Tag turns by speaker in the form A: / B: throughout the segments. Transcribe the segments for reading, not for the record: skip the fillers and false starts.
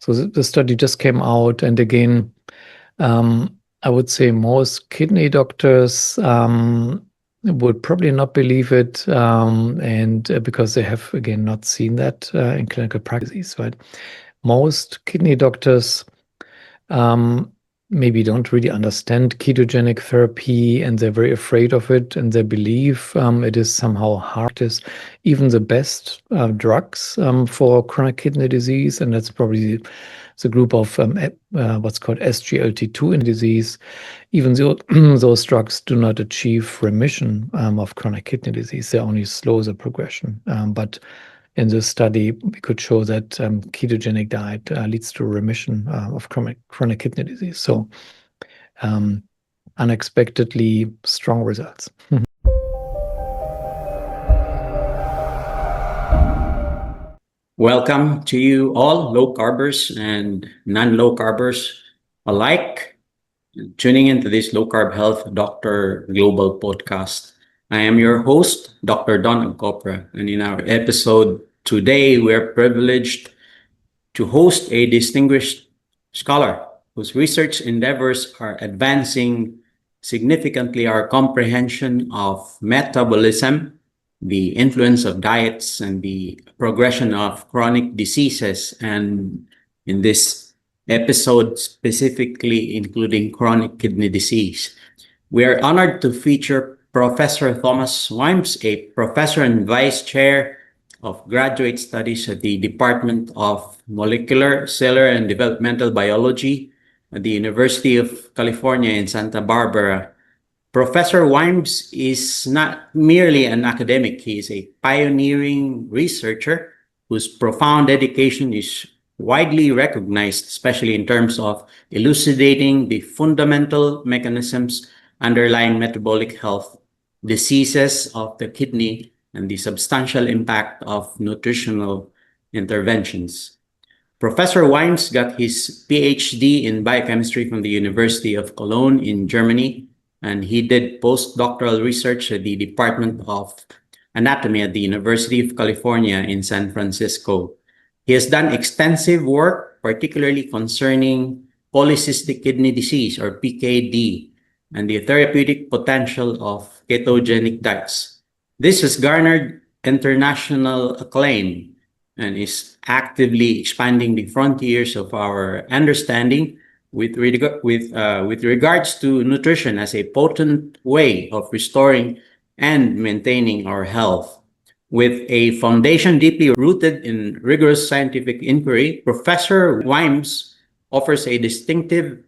A: So the study just came out, and again, I would say most kidney doctors would probably not believe it, and because they have, again, not seen that in clinical practice, right? Most kidney doctors maybe don't really understand ketogenic therapy, and they're very afraid of it, and they believe it is somehow hard as even the best drugs for chronic kidney disease, and that's probably the group of what's called SGLT2 in disease. Even though those drugs do not achieve remission of chronic kidney disease, they only slow the progression. But in this study, we could show that ketogenic diet leads to remission of chronic kidney disease. So unexpectedly strong results.
B: Welcome to you all, low carbers and non-low carbers alike, tuning into this Low Carb Health Doctor Global podcast. I am your host, Dr. Don Agcopra, and in our episode today, we're privileged to host a distinguished scholar whose research endeavors are advancing significantly our comprehension of metabolism, the influence of diets, and the progression of chronic diseases, and in this episode specifically including chronic kidney disease. We are honored to feature Professor Thomas Weimbs, a professor and vice chair of graduate studies at the Department of Molecular, Cellular and Developmental Biology at the University of California in Santa Barbara. Professor Weimbs is not merely an academic, he is a pioneering researcher whose profound dedication is widely recognized, especially in terms of elucidating the fundamental mechanisms underlying metabolic health, diseases of the kidney, and the substantial impact of nutritional interventions. Professor Weimbs got his PhD in biochemistry from the University of Cologne in Germany, and he did postdoctoral research at the Department of Anatomy at the University of California in San Francisco. He has done extensive work, particularly concerning Polycystic Kidney Disease, or PKD, and the therapeutic potential of ketogenic diets. This has garnered international acclaim and is actively expanding the frontiers of our understanding with regards to nutrition as a potent way of restoring and maintaining our health. With a foundation deeply rooted in rigorous scientific inquiry, Professor Weimbs offers a distinctive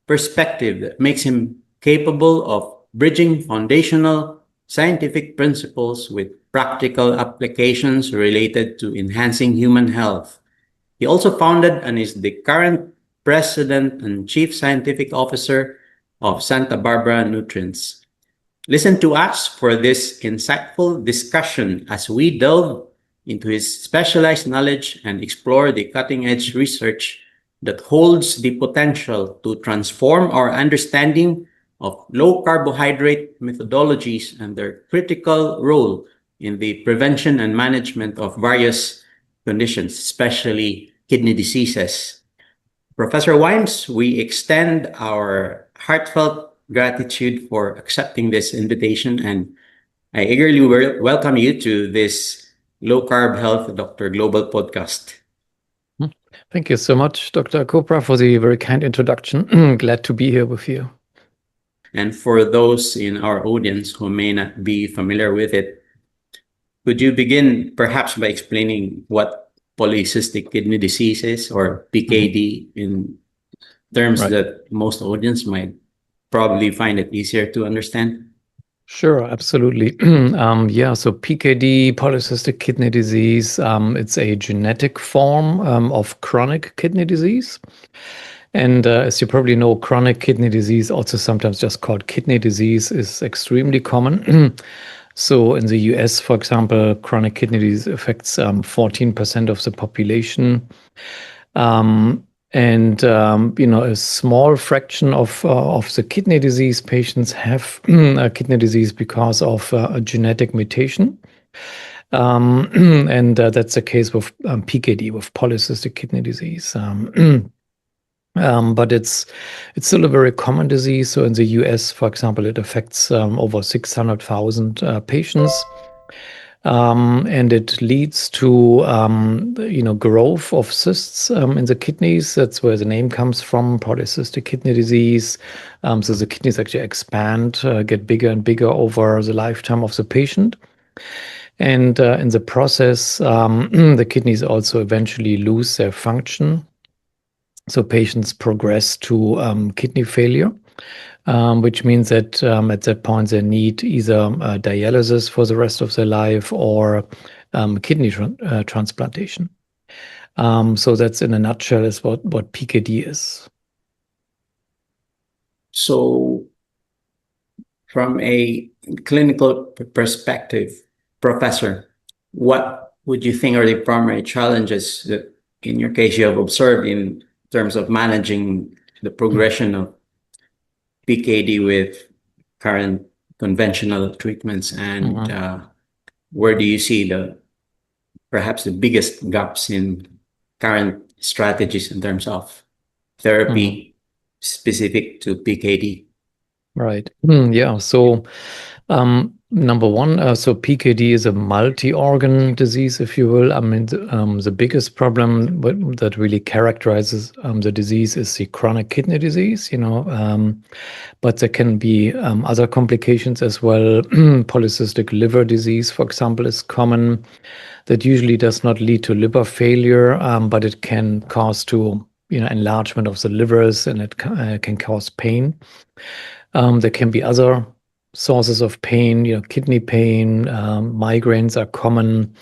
B: perspective that makes him capable of bridging foundational scientific principles with practical applications related to enhancing human health. He also founded and is the current President and Chief Scientific Officer of Santa Barbara Nutrients. Listen to us for this insightful discussion as we delve into his specialized knowledge and explore the cutting-edge research that holds the potential to transform our understanding of low carbohydrate methodologies and their critical role in the prevention and management of various conditions, especially kidney diseases. Professor Weimbs, we extend our heartfelt gratitude for accepting this invitation, and I eagerly welcome you to this Low Carb Health Dr. Global podcast.
A: Thank you so much, Dr. Agcopra, for the very kind introduction. Glad to be here with you.
B: And for those in our audience who may not be familiar with it, could you begin perhaps by explaining what polycystic kidney disease is, or PKD, in terms that most audience might probably find it easier to understand?
A: Sure, absolutely. So PKD, polycystic kidney disease, it's a genetic form of chronic kidney disease. And as you probably know, chronic kidney disease, also sometimes just called kidney disease, is extremely common. So in the US, for example, chronic kidney disease affects 14% of the population. A small fraction of the kidney disease patients have kidney disease because of a genetic mutation. And that's the case with PKD, with polycystic kidney disease. But it's still a very common disease. So in the US, for example, it affects over 600,000 patients. And it leads to growth of cysts in the kidneys. That's where the name comes from, polycystic kidney disease. So the kidneys actually expand, get bigger and bigger over the lifetime of the patient. And in the process, the kidneys also eventually lose their function. So patients progress to kidney failure, which means that at that point they need either dialysis for the rest of their life or kidney transplantation. So that's in a nutshell is what PKD is.
B: So from a clinical perspective, Professor, what would you think are the primary challenges that in your case you have observed in terms of managing the progression of PKD with current conventional treatments, and where do you see perhaps the biggest gaps in current strategies in terms of therapy specific to PKD?
A: Right. Yeah. So number one, so PKD is a multi-organ disease, if you will. I mean, the biggest problem that really characterizes the disease is the chronic kidney disease, but there can be other complications as well. Polycystic liver disease, for example, is common. That usually does not lead to liver failure, but it can cause to enlargement of the livers, and it can cause pain. There can be other sources of pain, kidney pain, migraines are common.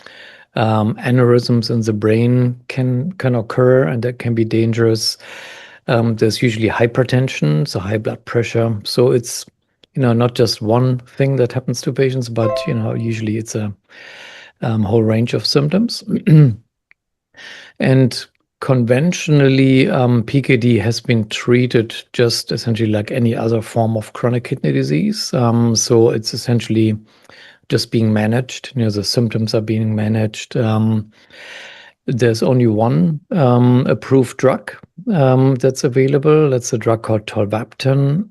A: Aneurysms in the brain can occur, and that can be dangerous. There's usually hypertension, so high blood pressure. So it's not just one thing that happens to patients, but usually it's a whole range of symptoms. And conventionally, PKD has been treated just essentially like any other form of chronic kidney disease. So it's essentially just being managed. The symptoms are being managed. There's only one approved drug that's available. That's a drug called tolvaptan.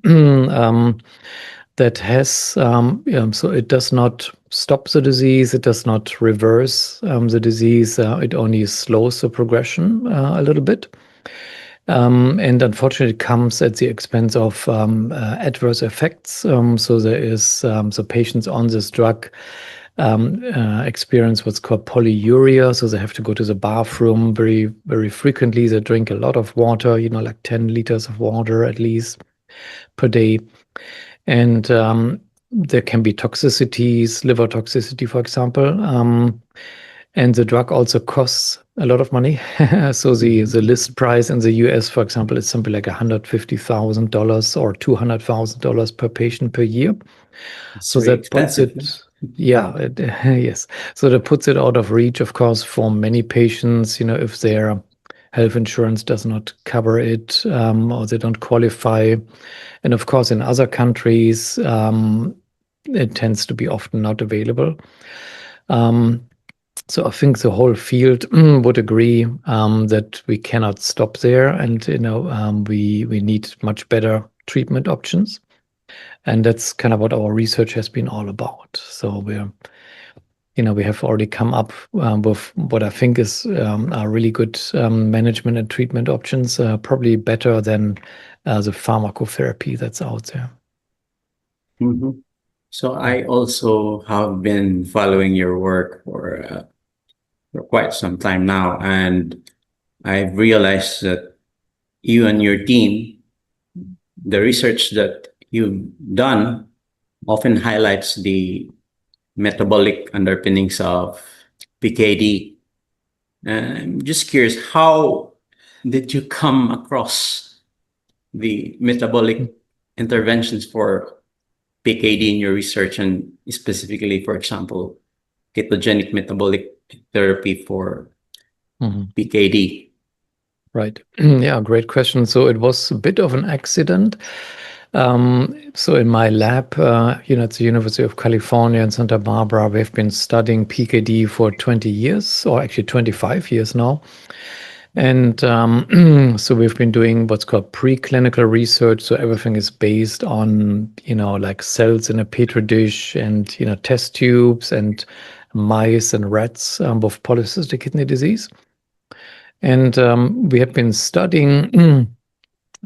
A: That has, so it does not stop the disease, it does not reverse the disease, it only slows the progression a little bit. And unfortunately, it comes at the expense of adverse effects. So there is, so patients on this drug experience what's called polyuria. So they have to go to the bathroom very, very frequently. They drink a lot of water, like 10 liters of water at least per day. And there can be toxicities, liver toxicity, for example. And the drug also costs a lot of money. So the list price in the US, for example, is something like $150,000 or $200,000 per patient per year. So that puts it, yes. So that puts it out of reach, of course, for many patients, if their health insurance does not cover it, or they don't qualify. And of course, in other countries, it tends to be often not available. So I think the whole field would agree that we cannot stop there, and we need much better treatment options, and that's kind of what our research has been all about. So we have already come up with what I think is are really good management and treatment options, probably better than the pharmacotherapy that's out there.
B: So I also have been following your work for quite some time now, and I've realized that you and your team, the research that you've done often highlights the metabolic underpinnings of PKD. And I'm just curious, how did you come across the metabolic interventions for PKD in your research, and specifically, for example, ketogenic metabolic therapy for PKD?
A: Right. Yeah, great question. So it was a bit of an accident. So in my lab, at the University of California in Santa Barbara, we've been studying PKD for 20 years, or actually 25 years now. And so we've been doing what's called preclinical research. So everything is based on, like cells in a petri dish and, test tubes and mice and rats with polycystic kidney disease. And we have been studying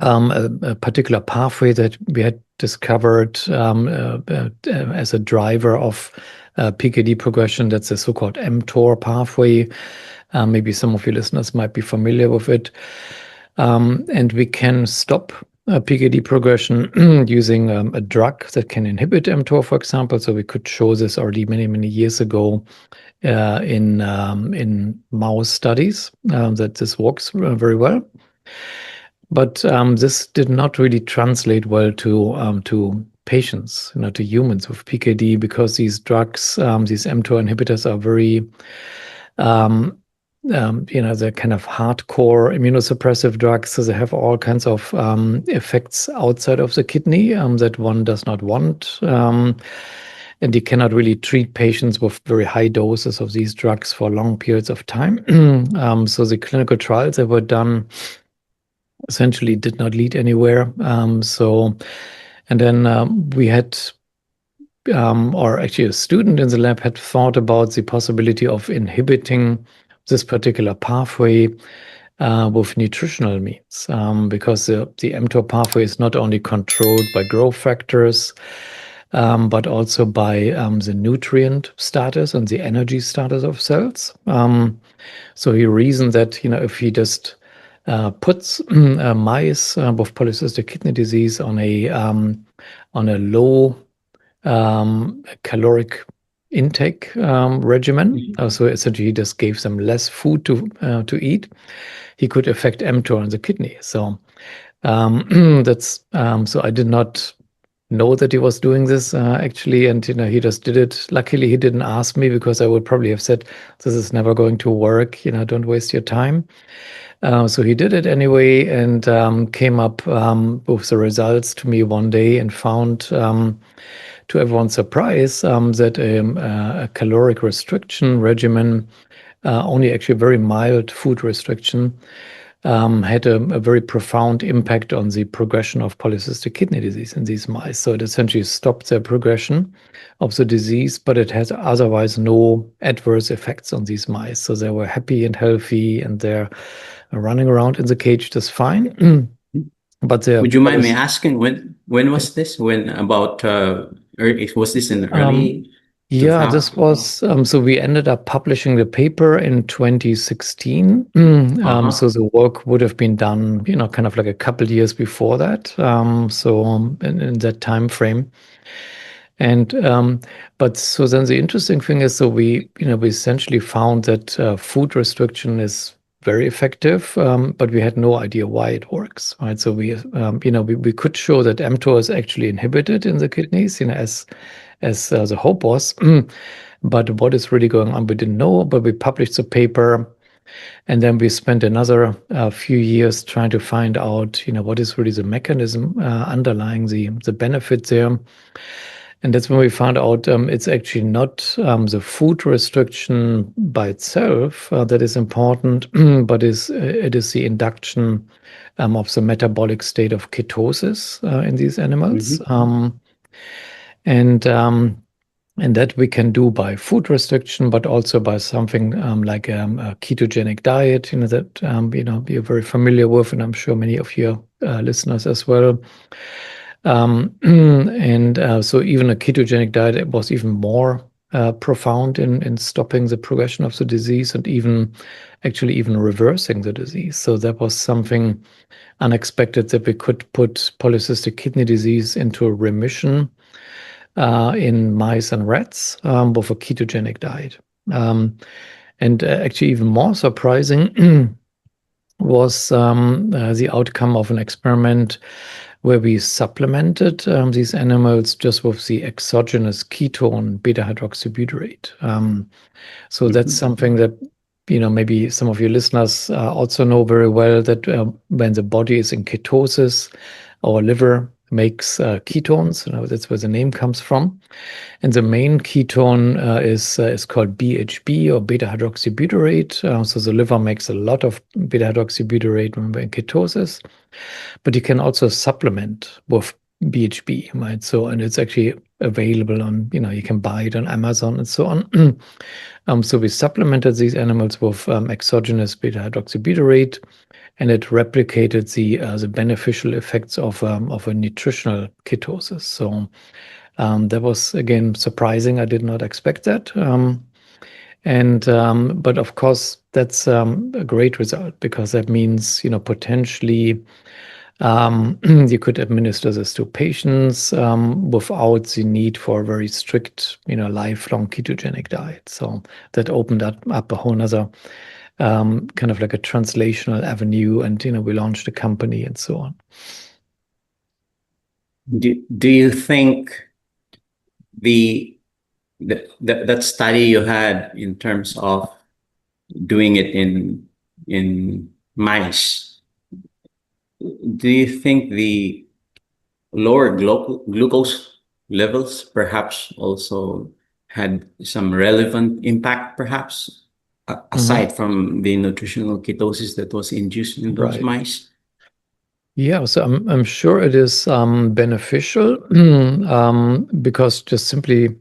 A: a particular pathway that we had discovered as a driver of PKD progression. That's the so-called mTOR pathway. Maybe some of your listeners might be familiar with it. And we can stop PKD progression using a drug that can inhibit mTOR, for example. So we could show this already many, many years ago in mouse studies that this works very well. But this did not really translate well to patients, to humans with PKD, because these drugs, these mTOR inhibitors, are very, they're kind of hardcore immunosuppressive drugs. So they have all kinds of effects outside of the kidney that one does not want. And you cannot really treat patients with very high doses of these drugs for long periods of time. So the clinical trials that were done essentially did not lead anywhere. And then we had, or actually a student in the lab had thought about the possibility of inhibiting this particular pathway with nutritional means, because the mTOR pathway is not only controlled by growth factors, but also by the nutrient status and the energy status of cells. So he reasoned that, if he just puts mice with polycystic kidney disease on a low caloric intake regimen, so essentially he just gave them less food to eat, he could affect mTOR in the kidney. So that's so I did not know that he was doing this actually, and he just did it. Luckily, he didn't ask me, because I would probably have said, "This is never going to work. Don't waste your time." So he did it anyway, and came up with the results to me one day, and found, to everyone's surprise, that a caloric restriction regimen, only actually very mild food restriction, had a very profound impact on the progression of polycystic kidney disease in these mice. So it essentially stopped the progression of the disease, but it has otherwise no adverse effects on these mice. So they were happy and healthy, and they're running around in the cage just fine. But
B: would you mind me asking, when was this? When about was this in early?
A: Yeah, this was, so we ended up publishing the paper in 2016. So the work would have been done, kind of like a couple of years before that. So in that time frame. And but so then the interesting thing is, so we essentially found that food restriction is very effective, but we had no idea why it works, right? So we could show that mTOR is actually inhibited in the kidneys, as the hope was. But what is really going on, we didn't know. But we published the paper, and then we spent another few years trying to find out, what is really the mechanism underlying the benefit there. And that's when we found out it's actually not the food restriction by itself that is important, but it is the induction of the metabolic state of ketosis in these animals. And that we can do by food restriction, but also by something like a ketogenic diet, that you're very familiar with, and I'm sure many of your listeners as well. So even a ketogenic diet was even more profound in stopping the progression of the disease, and even reversing the disease. So that was something unexpected, that we could put polycystic kidney disease into a remission in mice and rats with a ketogenic diet. And actually even more surprising was the outcome of an experiment where we supplemented these animals just with the exogenous ketone beta-hydroxybutyrate. So that's something that maybe some of your listeners also know very well, that when the body is in ketosis, our liver makes ketones. That's where the name comes from. And the main ketone is called BHB, or beta-hydroxybutyrate. So the liver makes a lot of beta-hydroxybutyrate when we're in ketosis. But you can also supplement with BHB, right? So, and it's actually available on, you can buy it on Amazon and so on. So we supplemented these animals with exogenous beta-hydroxybutyrate, and it replicated the beneficial effects of a nutritional ketosis. So that was, again, surprising. I did not expect that. But of course, that's a great result, because that means, potentially you could administer this to patients without the need for a very strict, lifelong ketogenic diet. So that opened up a whole nother kind of like a translational avenue, and we launched a company and so on.
B: Do you think that study you had in terms of doing it in mice, do you think the lower glucose levels perhaps also had some relevant impact, perhaps, aside from the nutritional ketosis that was induced in those mice?
A: Yeah, so I'm sure it is beneficial, because just simply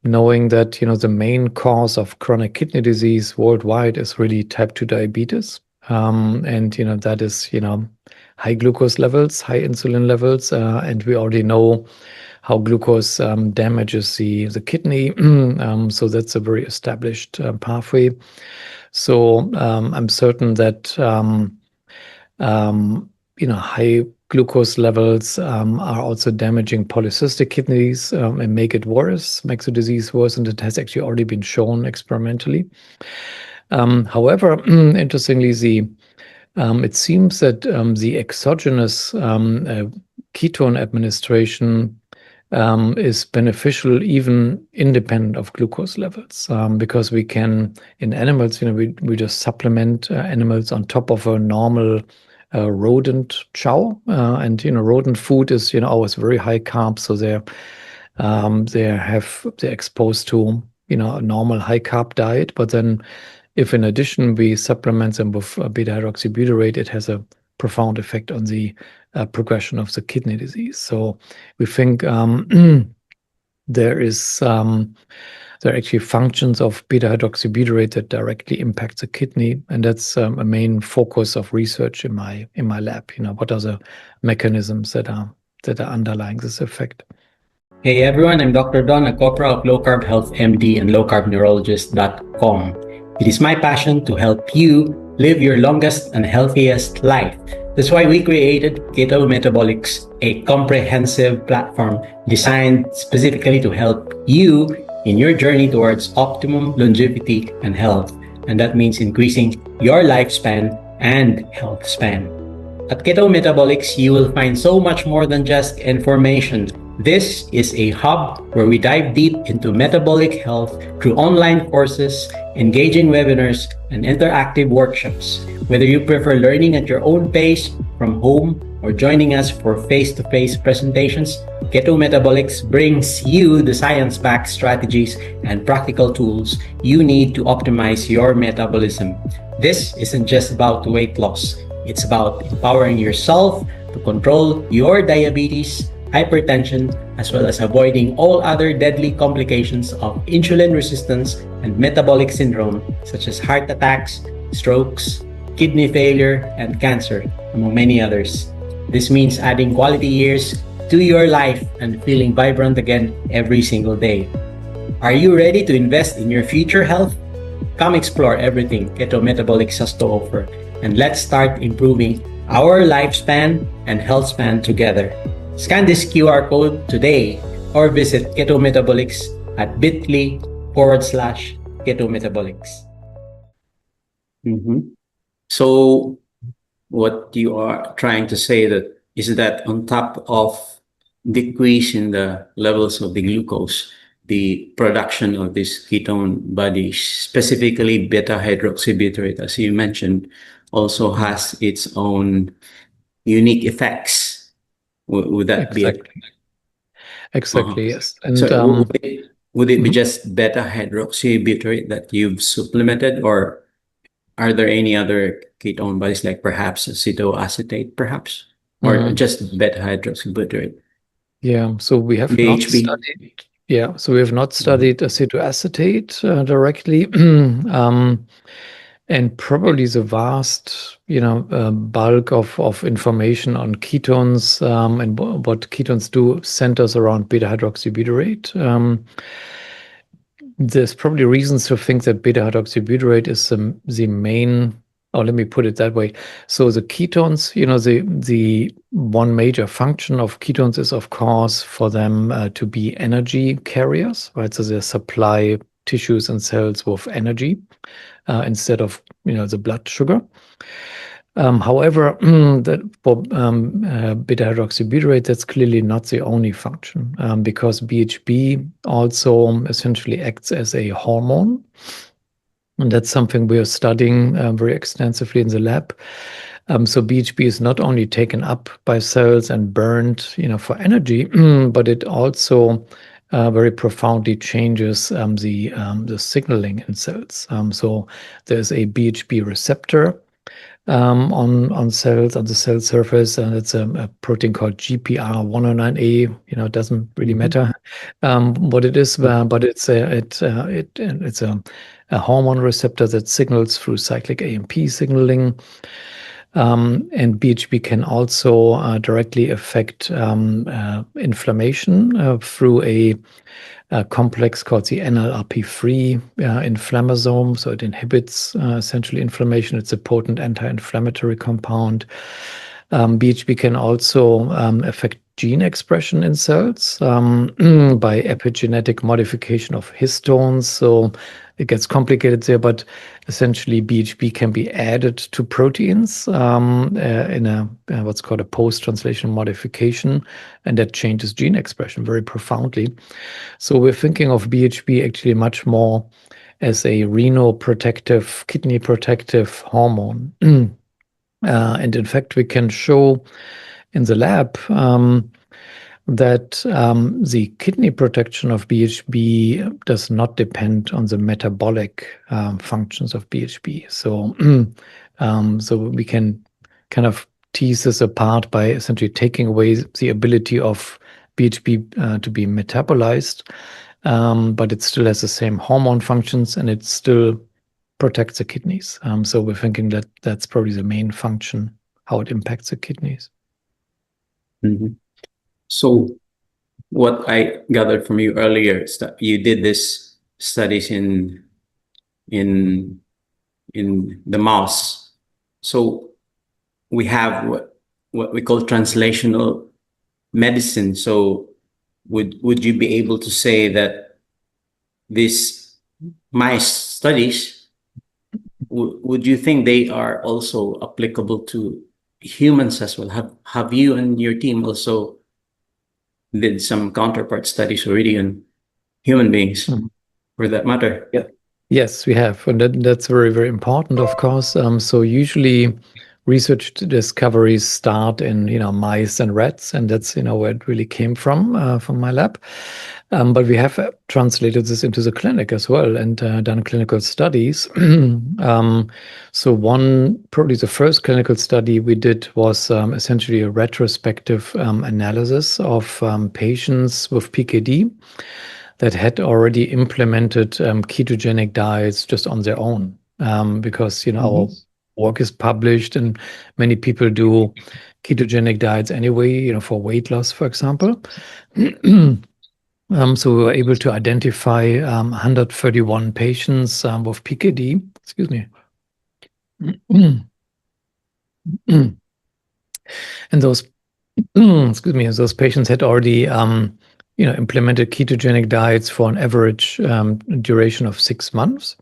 A: knowing that the main cause of chronic kidney disease worldwide is really type 2 diabetes, and that is high glucose levels, high insulin levels, and we already know how glucose damages the kidney. So that's a very established pathway. So I'm certain that high glucose levels are also damaging polycystic kidneys and makes the disease worse, and it has actually already been shown experimentally. However, interestingly, it seems that the exogenous ketone administration is beneficial even independent of glucose levels, because we can, in animals, we just supplement animals on top of a normal rodent chow, and rodent food is always very high carb, so they're exposed to a normal high carb diet. But then, if in addition we supplement them with beta-hydroxybutyrate, it has a profound effect on the progression of the kidney disease. So we think there are actually functions of beta-hydroxybutyrate that directly impact the kidney, and that's a main focus of research in my lab. What are the mechanisms that are underlying this effect?
B: Hey everyone, I'm Dr. Don, a co-author of Low Carb Health MD and lowcarbneurologist.com. It is my passion to help you live your longest and healthiest life. That's why we created Keto Metabolics, a comprehensive platform designed specifically to help you in your journey towards optimum longevity and health. And that means increasing your lifespan and health span. At Keto Metabolics, you will find so much more than just information. This is a hub where we dive deep into metabolic health through online courses, engaging webinars, and interactive workshops. Whether you prefer learning at your own pace from home or joining us for face-to-face presentations, Keto Metabolics brings you the science-backed strategies and practical tools you need to optimize your metabolism. This isn't just about weight loss. It's about empowering yourself to control your diabetes, hypertension, as well as avoiding all other deadly complications of insulin resistance and metabolic syndrome, such as heart attacks, strokes, kidney failure, and cancer, among many others. This means adding quality years to your life and feeling vibrant again every single day. Are you ready to invest in your future health? Come explore everything Keto Metabolics has to offer, and let's start improving our lifespan and health span together. Scan this QR code today or visit Keto Metabolics at bit.ly/Keto Metabolics. So what you are trying to say is that on top of decrease in the levels of the glucose, the production of this ketone body, specifically beta-hydroxybutyrate, as you mentioned, also has its own unique effects Would that be it?
A: Exactly, yes. And
B: So would it be
A: mhm.
B: just beta-hydroxybutyrate that you've supplemented, or are there any other ketone bodies, like perhaps acetoacetate, perhaps, or just beta-hydroxybutyrate?
A: Yeah, so we have not
B: BHB.
A: studied. Yeah, so we have not studied acetoacetate directly. And probably the vast, bulk of information on ketones and what ketones do centers around beta-hydroxybutyrate. There's probably reasons to think that beta-hydroxybutyrate is the main, or let me put it that way. So the ketones, the one major function of ketones is, of course, for them to be energy carriers, right? So they supply tissues and cells with energy instead of, the blood sugar. However, for beta-hydroxybutyrate, that's clearly not the only function because BHB also essentially acts as a hormone. And that's something we are studying very extensively in the lab. So BHB is not only taken up by cells and burned, for energy, but it also very profoundly changes the signaling in cells. So there's a BHB receptor on cells, on the cell surface, and it's a protein called GPR109A. It doesn't really matter what it is, but it's a hormone receptor that signals through cyclic AMP signaling. And BHB can also directly affect inflammation through a complex called the NLRP3 inflammasome. So it inhibits essentially inflammation. It's a potent anti-inflammatory compound. BHB can also affect gene expression in cells by epigenetic modification of histones. So it gets complicated there, but essentially BHB can be added to proteins in what's called a post-translational modification, and that changes gene expression very profoundly. So we're thinking of BHB actually much more as a renal protective, kidney protective hormone. And in fact, we can show in the lab that the kidney protection of BHB does not depend on the metabolic functions of BHB. So, so we can kind of tease this apart by essentially taking away the ability of BHB to be metabolized, but it still has the same hormone functions and it still protects the kidneys. So we're thinking that that's probably the main function, how it impacts the kidneys.
B: So what I gathered from you earlier is that you did this studies in the mouse. So we have what we call translational medicine. So would you be able to say that these mice studies, would you think they are also applicable to humans as well? Have you and your team also did some counterpart studies already on human beings, for that matter?
A: Yeah. Yes, we have, and that's very, very important, of course. So usually research discoveries start in mice and rats, and that's where it really came from my lab. But we have translated this into the clinic as well and done clinical studies. So probably the first clinical study we did was essentially a retrospective analysis of patients with PKD that had already implemented ketogenic diets just on their own, because our work is published and many people do ketogenic diets anyway, for weight loss, for example. So we were able to identify 131 patients with PKD. Excuse me. And those, excuse me, those patients had already, implemented ketogenic diets for an average duration of 6 months.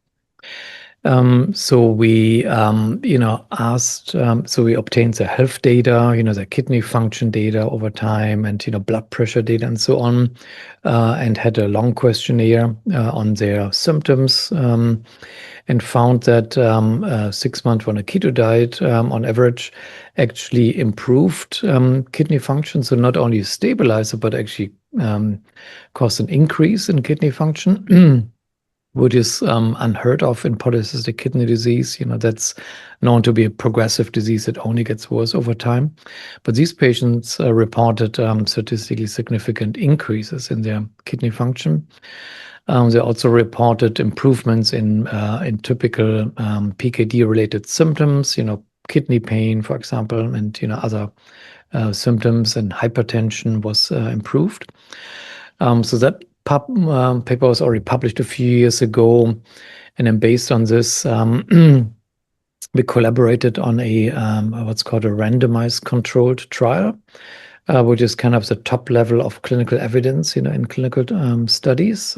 A: So we, asked, so we obtained the health data, the kidney function data over time and, blood pressure data and so on, and had a long questionnaire on their symptoms, and found that 6 months on a keto diet, on average, actually improved kidney function. So not only stabilized, but actually caused an increase in kidney function. Which is unheard of in polycystic kidney disease. That's known to be a progressive disease that only gets worse over time. But these patients reported statistically significant increases in their kidney function. They also reported improvements in typical PKD-related symptoms, kidney pain, for example, and other symptoms, and hypertension was improved. So that paper was already published a few years ago, and then based on this, we collaborated on a what's called a randomized controlled trial, which is kind of the top level of clinical evidence, in clinical studies.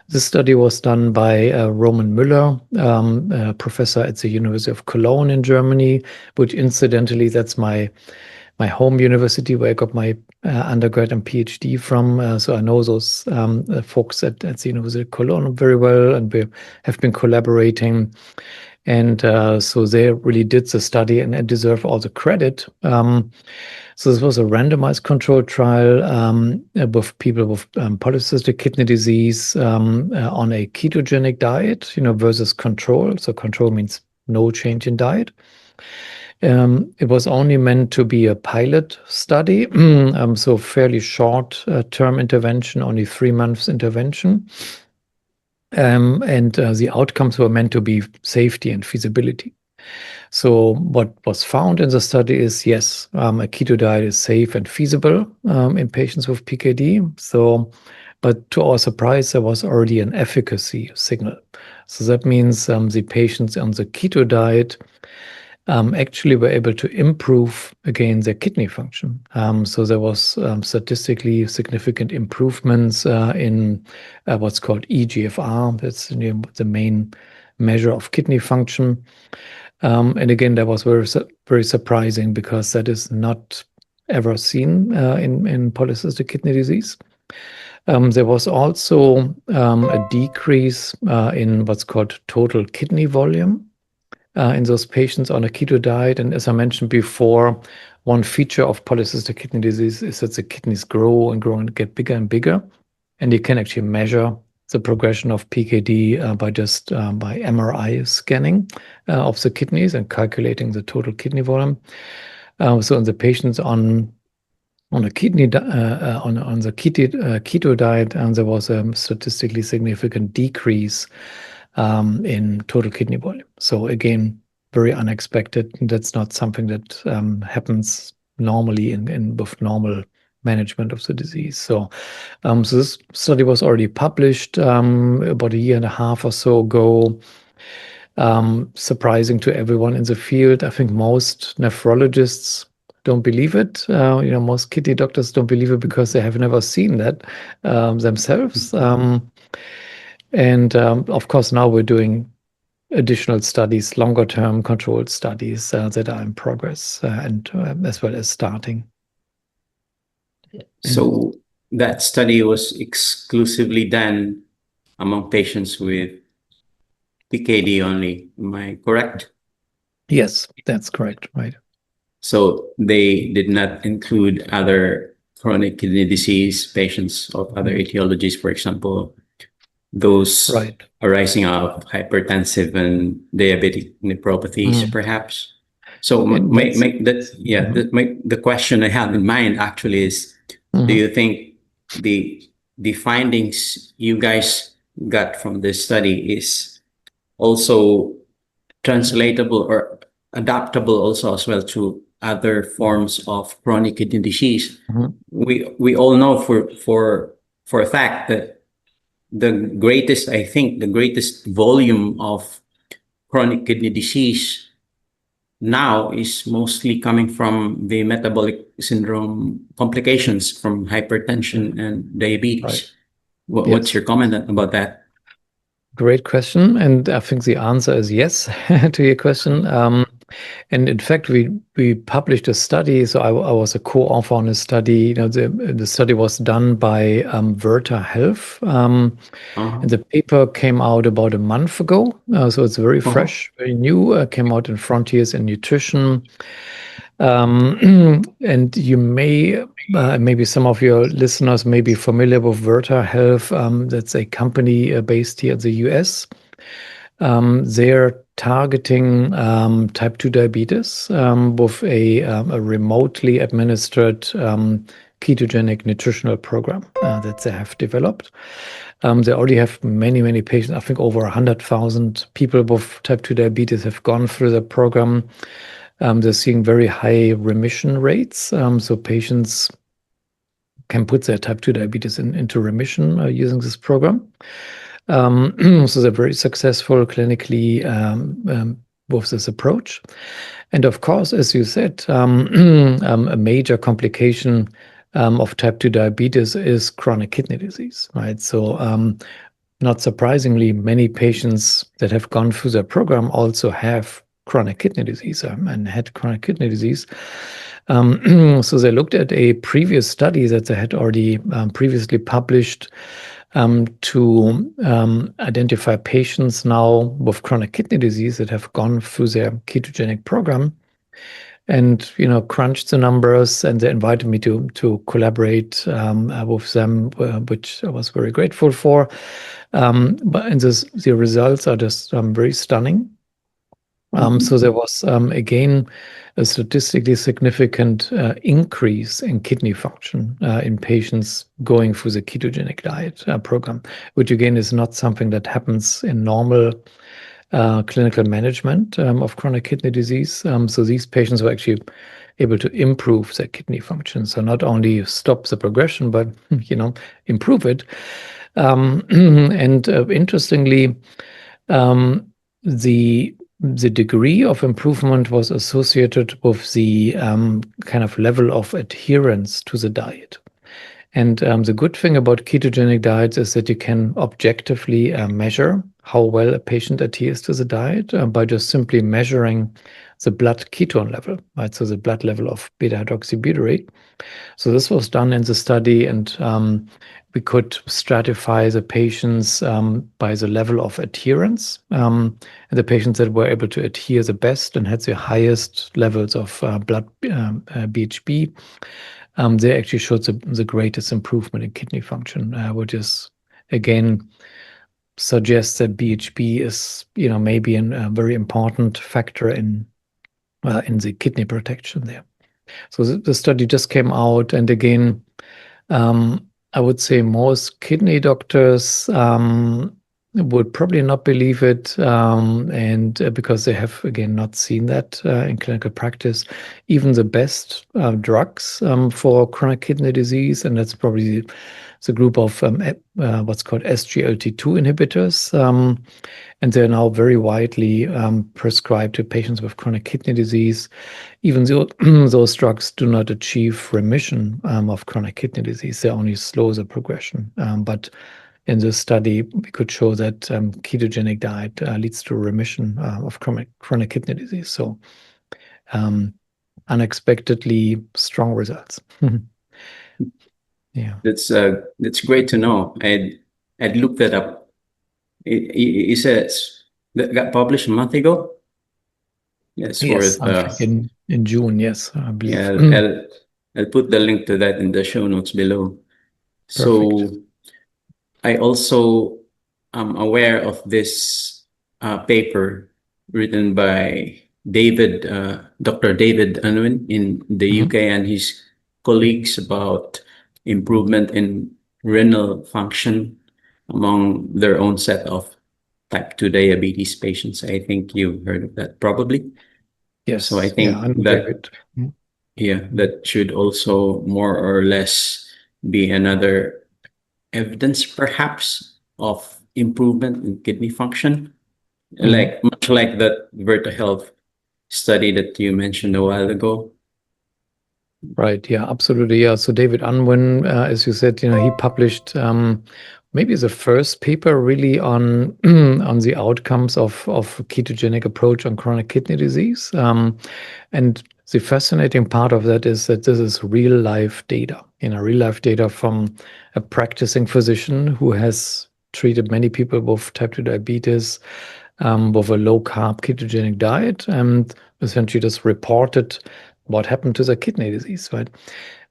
A: This study was done by Roman Müller, a professor at the University of Cologne in Germany, which incidentally, that's my home university where I got my undergrad and PhD from. So I know those folks at the University of Cologne very well, and we have been collaborating. And so they really did the study and deserve all the credit. So this was a randomized controlled trial with people with polycystic kidney disease on a ketogenic diet, versus control. So control means no change in diet. It was only meant to be a pilot study, so fairly short term intervention, only 3 months intervention. And the outcomes were meant to be safety and feasibility. So what was found in the study is, yes, a keto diet is safe and feasible in patients with PKD. So, but to our surprise, there was already an efficacy signal. So that means the patients on the keto diet actually were able to improve again their kidney function. So there was statistically significant improvements in what's called eGFR. That's the main measure of kidney function. And again, that was very surprising, because that is not ever seen in polycystic kidney disease. There was also a decrease in what's called total kidney volume in those patients on a keto diet. And as I mentioned before, one feature of polycystic kidney disease is that the kidneys grow and get bigger and bigger. And you can actually measure the progression of PKD by just by MRI scanning of the kidneys and calculating the total kidney volume. So in the patients on the keto diet, there was a statistically significant decrease in total kidney volume. So again, very unexpected. That's not something that happens normally in with normal management of the disease. So, so this study was already published about 1.5 years or so ago. Surprising to everyone in the field. I think most nephrologists don't believe it. Most kidney doctors don't believe it because they have never seen that themselves. And of course, now we're doing additional studies, longer term controlled studies that are in progress and as well as starting.
B: So that study was exclusively done among patients with PKD only. Am I correct?
A: Yes, that's correct. Right.
B: So they did not include other chronic kidney disease patients of other etiologies, for example, those
A: Right.
B: arising out of hypertensive and diabetic nephropathies, perhaps. So the question I have in mind actually is, do you think the findings you guys got from this study is also translatable or adaptable also as well to other forms of chronic kidney disease? We all know for a fact that the greatest volume of chronic kidney disease now is mostly coming from the metabolic syndrome complications from hypertension and diabetes.
A: Right.
B: What's your comment about that?
A: Great question. And I think the answer is yes to your question. And in fact, we published a study. So I was a co-author on a study. The study was done by Virta Health. And the paper came out about a month ago. So it's very fresh, very new. Came out in Frontiers in Nutrition. And you may, maybe some of your listeners may be familiar with Virta Health. That's a company based here in the US. They're targeting type 2 diabetes with a remotely administered ketogenic nutritional program that they have developed. They already have many, many patients. I think over 100,000 people with type 2 diabetes have gone through the program. They're seeing very high remission rates. So patients can put their type 2 diabetes into remission using this program. So they're very successful clinically with this approach. And of course, as you said, a major complication of type 2 diabetes is chronic kidney disease, right? So not surprisingly, many patients that have gone through the program also have chronic kidney disease and had chronic kidney disease. So they looked at a previous study that they had already previously published to identify patients now with chronic kidney disease that have gone through their ketogenic program, and crunched the numbers, and they invited me to collaborate with them, which I was very grateful for. But the results are just very stunning. So there was, again, a statistically significant increase in kidney function in patients going through the ketogenic diet program, which again is not something that happens in normal clinical management of chronic kidney disease. So these patients were actually able to improve their kidney function. So not only stop the progression, but improve it. And interestingly, the degree of improvement was associated with the kind of level of adherence to the diet. And the good thing about ketogenic diets is that you can objectively measure how well a patient adheres to the diet by just simply measuring the blood ketone level, right? So the blood level of beta-hydroxybutyrate. So this was done in the study, and we could stratify the patients by the level of adherence. And the patients that were able to adhere the best and had the highest levels of blood BHB, they actually showed the greatest improvement in kidney function, which is, again, suggests that BHB is, maybe a very important factor in the kidney protection there. So the study just came out, and again, I would say most kidney doctors would probably not believe it, and because they have, again, not seen that in clinical practice. Even the best drugs for chronic kidney disease, and that's probably the group of what's called SGLT2 inhibitors, and they're now very widely prescribed to patients with chronic kidney disease. Even though those drugs do not achieve remission of chronic kidney disease, they only slow the progression. But in this study, we could show that ketogenic diet leads to remission of chronic kidney disease. So unexpectedly strong results. Yeah,
B: that's great to know. I'd looked that up. It says that got published a month ago. Yes,
A: yes, in June. Yes, I believe.
B: Yeah, I'll put the link to that in the show notes below. So I also am aware of this paper written by Dr. David Unwin in the UK and his colleagues about improvement in renal function among their own set of type 2 diabetes patients. I think you've heard of that probably.
A: Yes.
B: So I think that should also more or less be another evidence perhaps of improvement in kidney function, much like that Virta Health study that you mentioned a while ago.
A: Right. Yeah, absolutely. Yeah. So David Unwin, as you said, he published maybe the first paper really on on the outcomes of ketogenic approach on chronic kidney disease. And the fascinating part of that is that this is real life data, real life data from a practicing physician who has treated many people with type 2 diabetes with a low-carb ketogenic diet, and essentially just reported what happened to their kidney disease, right?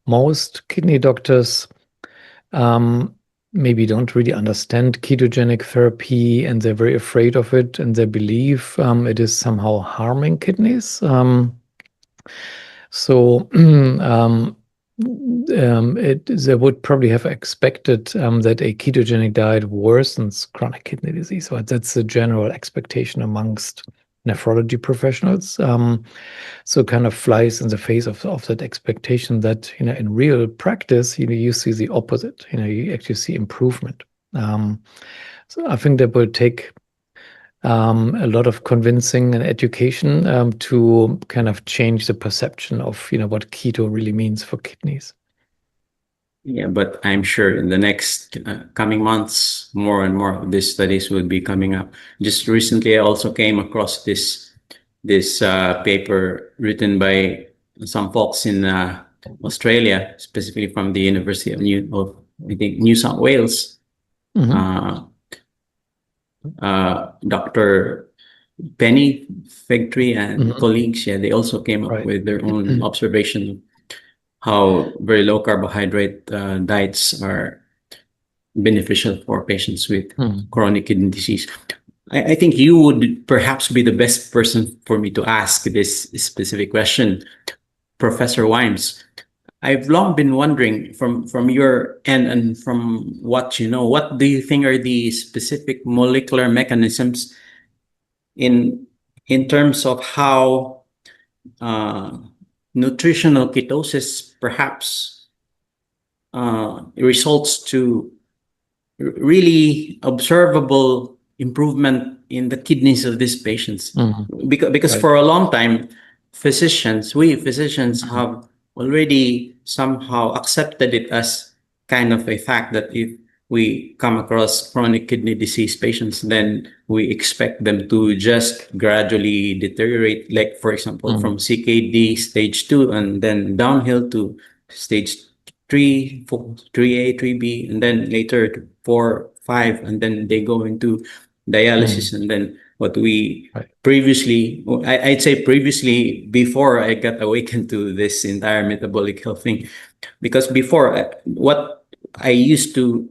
A: Most kidney doctors maybe don't really understand ketogenic therapy, and they're very afraid of it, and they believe it is somehow harming kidneys. They would probably have expected that a ketogenic diet worsens chronic kidney disease. Right? That's the general expectation amongst nephrology professionals. So kind of flies in the face of that expectation that, in real practice, you see the opposite. You actually see improvement. So I think that will take a lot of convincing and education to kind of change the perception of what keto really means for kidneys.
B: Yeah, but I'm sure in the next coming months, more and more of these studies will be coming up. Just recently, I also came across this paper written by some folks in Australia, specifically from the University of New South Wales. Dr. Penny Figtree and colleagues, they also came up with their own observation of how very low carbohydrate diets are beneficial for patients with chronic kidney disease. I think you would perhaps be the best person for me to ask this specific question, Professor Weimbs. I've long been wondering from your end and from what you know, what do you think are the specific molecular mechanisms in terms of how nutritional ketosis perhaps results to really observable improvement in the kidneys of these patients? Because for a long time, we physicians have already somehow accepted it as kind of a fact that if we come across chronic kidney disease patients, then we expect them to just gradually deteriorate, like, for example, from CKD stage 2 and then downhill to stage 3, 4, 3A, 3B, and then later to 4, 5, and then they go into dialysis. And then what we previously, I'd say previously, before I got awakened to this entire metabolic health thing, because before, what I used to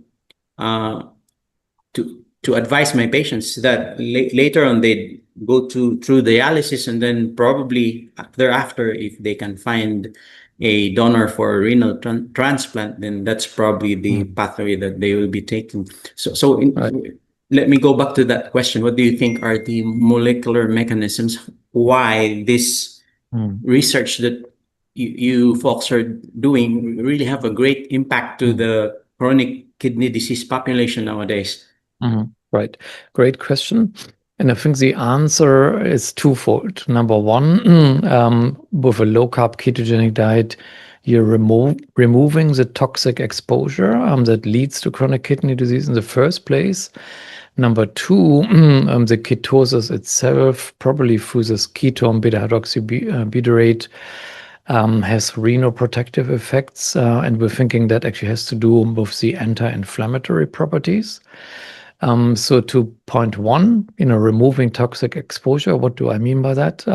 B: advise my patients that later on they go through dialysis, and then probably thereafter, if they can find a donor for a renal transplant, then that's probably the pathway that they will be taking. Let me go back to that question. What do you think are the molecular mechanisms why this research that you folks are doing really have a great impact to the chronic kidney disease population nowadays?
A: Right. Great question. And I think the answer is twofold. Number one, with a low-carb ketogenic diet, you're removing the toxic exposure that leads to chronic kidney disease in the first place. Number two, the ketosis itself, probably through this ketone beta-hydroxybutyrate, has renoprotective effects. And we're thinking that actually has to do with the anti-inflammatory properties. So to point one, removing toxic exposure, what do I mean by that?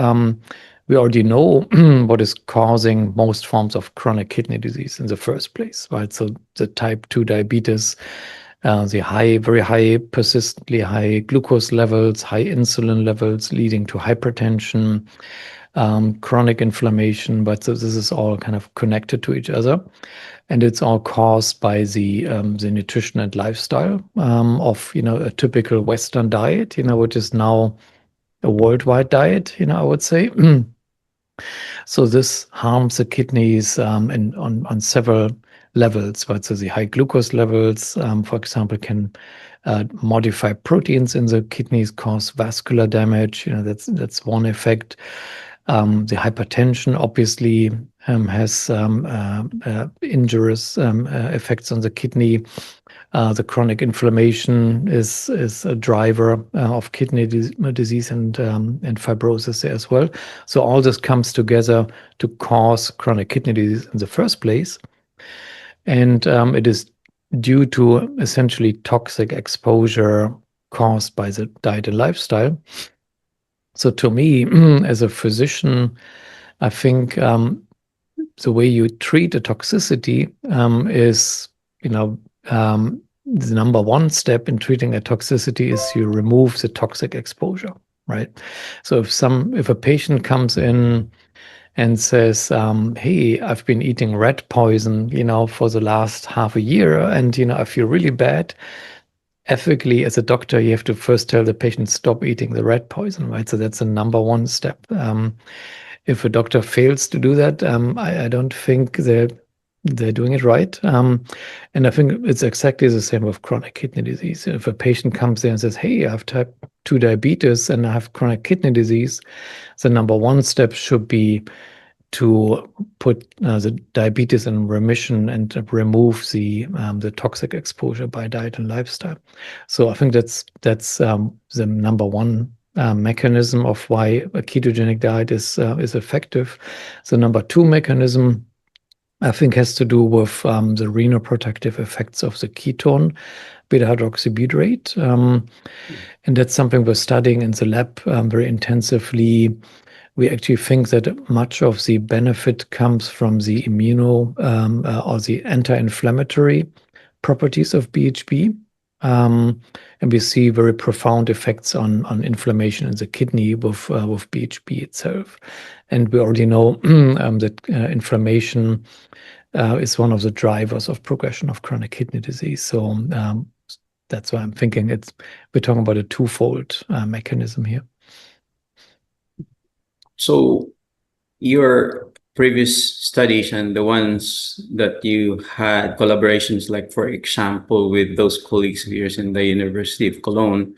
A: We already know what is causing most forms of chronic kidney disease in the first place, right? So the type 2 diabetes, the very high, persistently high glucose levels, high insulin levels leading to hypertension, chronic inflammation, but so this is all kind of connected to each other. And it's all caused by the nutrition and lifestyle of a typical Western diet, which is now a worldwide diet, I would say. So this harms the kidneys on several levels. Right? So the high glucose levels, for example, can modify proteins in the kidneys, cause vascular damage. That's one effect. The hypertension obviously has injurious effects on the kidney. The chronic inflammation is a driver of kidney disease and fibrosis there as well. So all this comes together to cause chronic kidney disease in the first place. And it is due to essentially toxic exposure caused by the diet and lifestyle. So to me, as a physician, I think the way you treat a toxicity is, the number one step in treating a toxicity is you remove the toxic exposure, right? So if a patient comes in and says, hey, I've been eating rat poison, for the last half a year, and, I feel really bad. Ethically, as a doctor, you have to first tell the patient, stop eating the rat poison, right? So that's the number one step. If a doctor fails to do that, I don't think they're doing it right. And I think it's exactly the same with chronic kidney disease. If a patient comes there and says, hey, I have type 2 diabetes and I have chronic kidney disease, the number one step should be to put the diabetes in remission and remove the toxic exposure by diet and lifestyle. So I think that's the number one mechanism of why a ketogenic diet is effective. The number two mechanism, I think, has to do with the renoprotective effects of the ketone, beta-hydroxybutyrate. And that's something we're studying in the lab very intensively. We actually think that much of the benefit comes from the or the anti-inflammatory properties of BHB. And we see very profound effects on inflammation in the kidney with BHB itself. And we already know that inflammation is one of the drivers of progression of chronic kidney disease. So that's why I'm thinking we're talking about a twofold mechanism here.
B: So your previous studies and the ones that you had collaborations, like for example, with those colleagues of yours in the University of Cologne,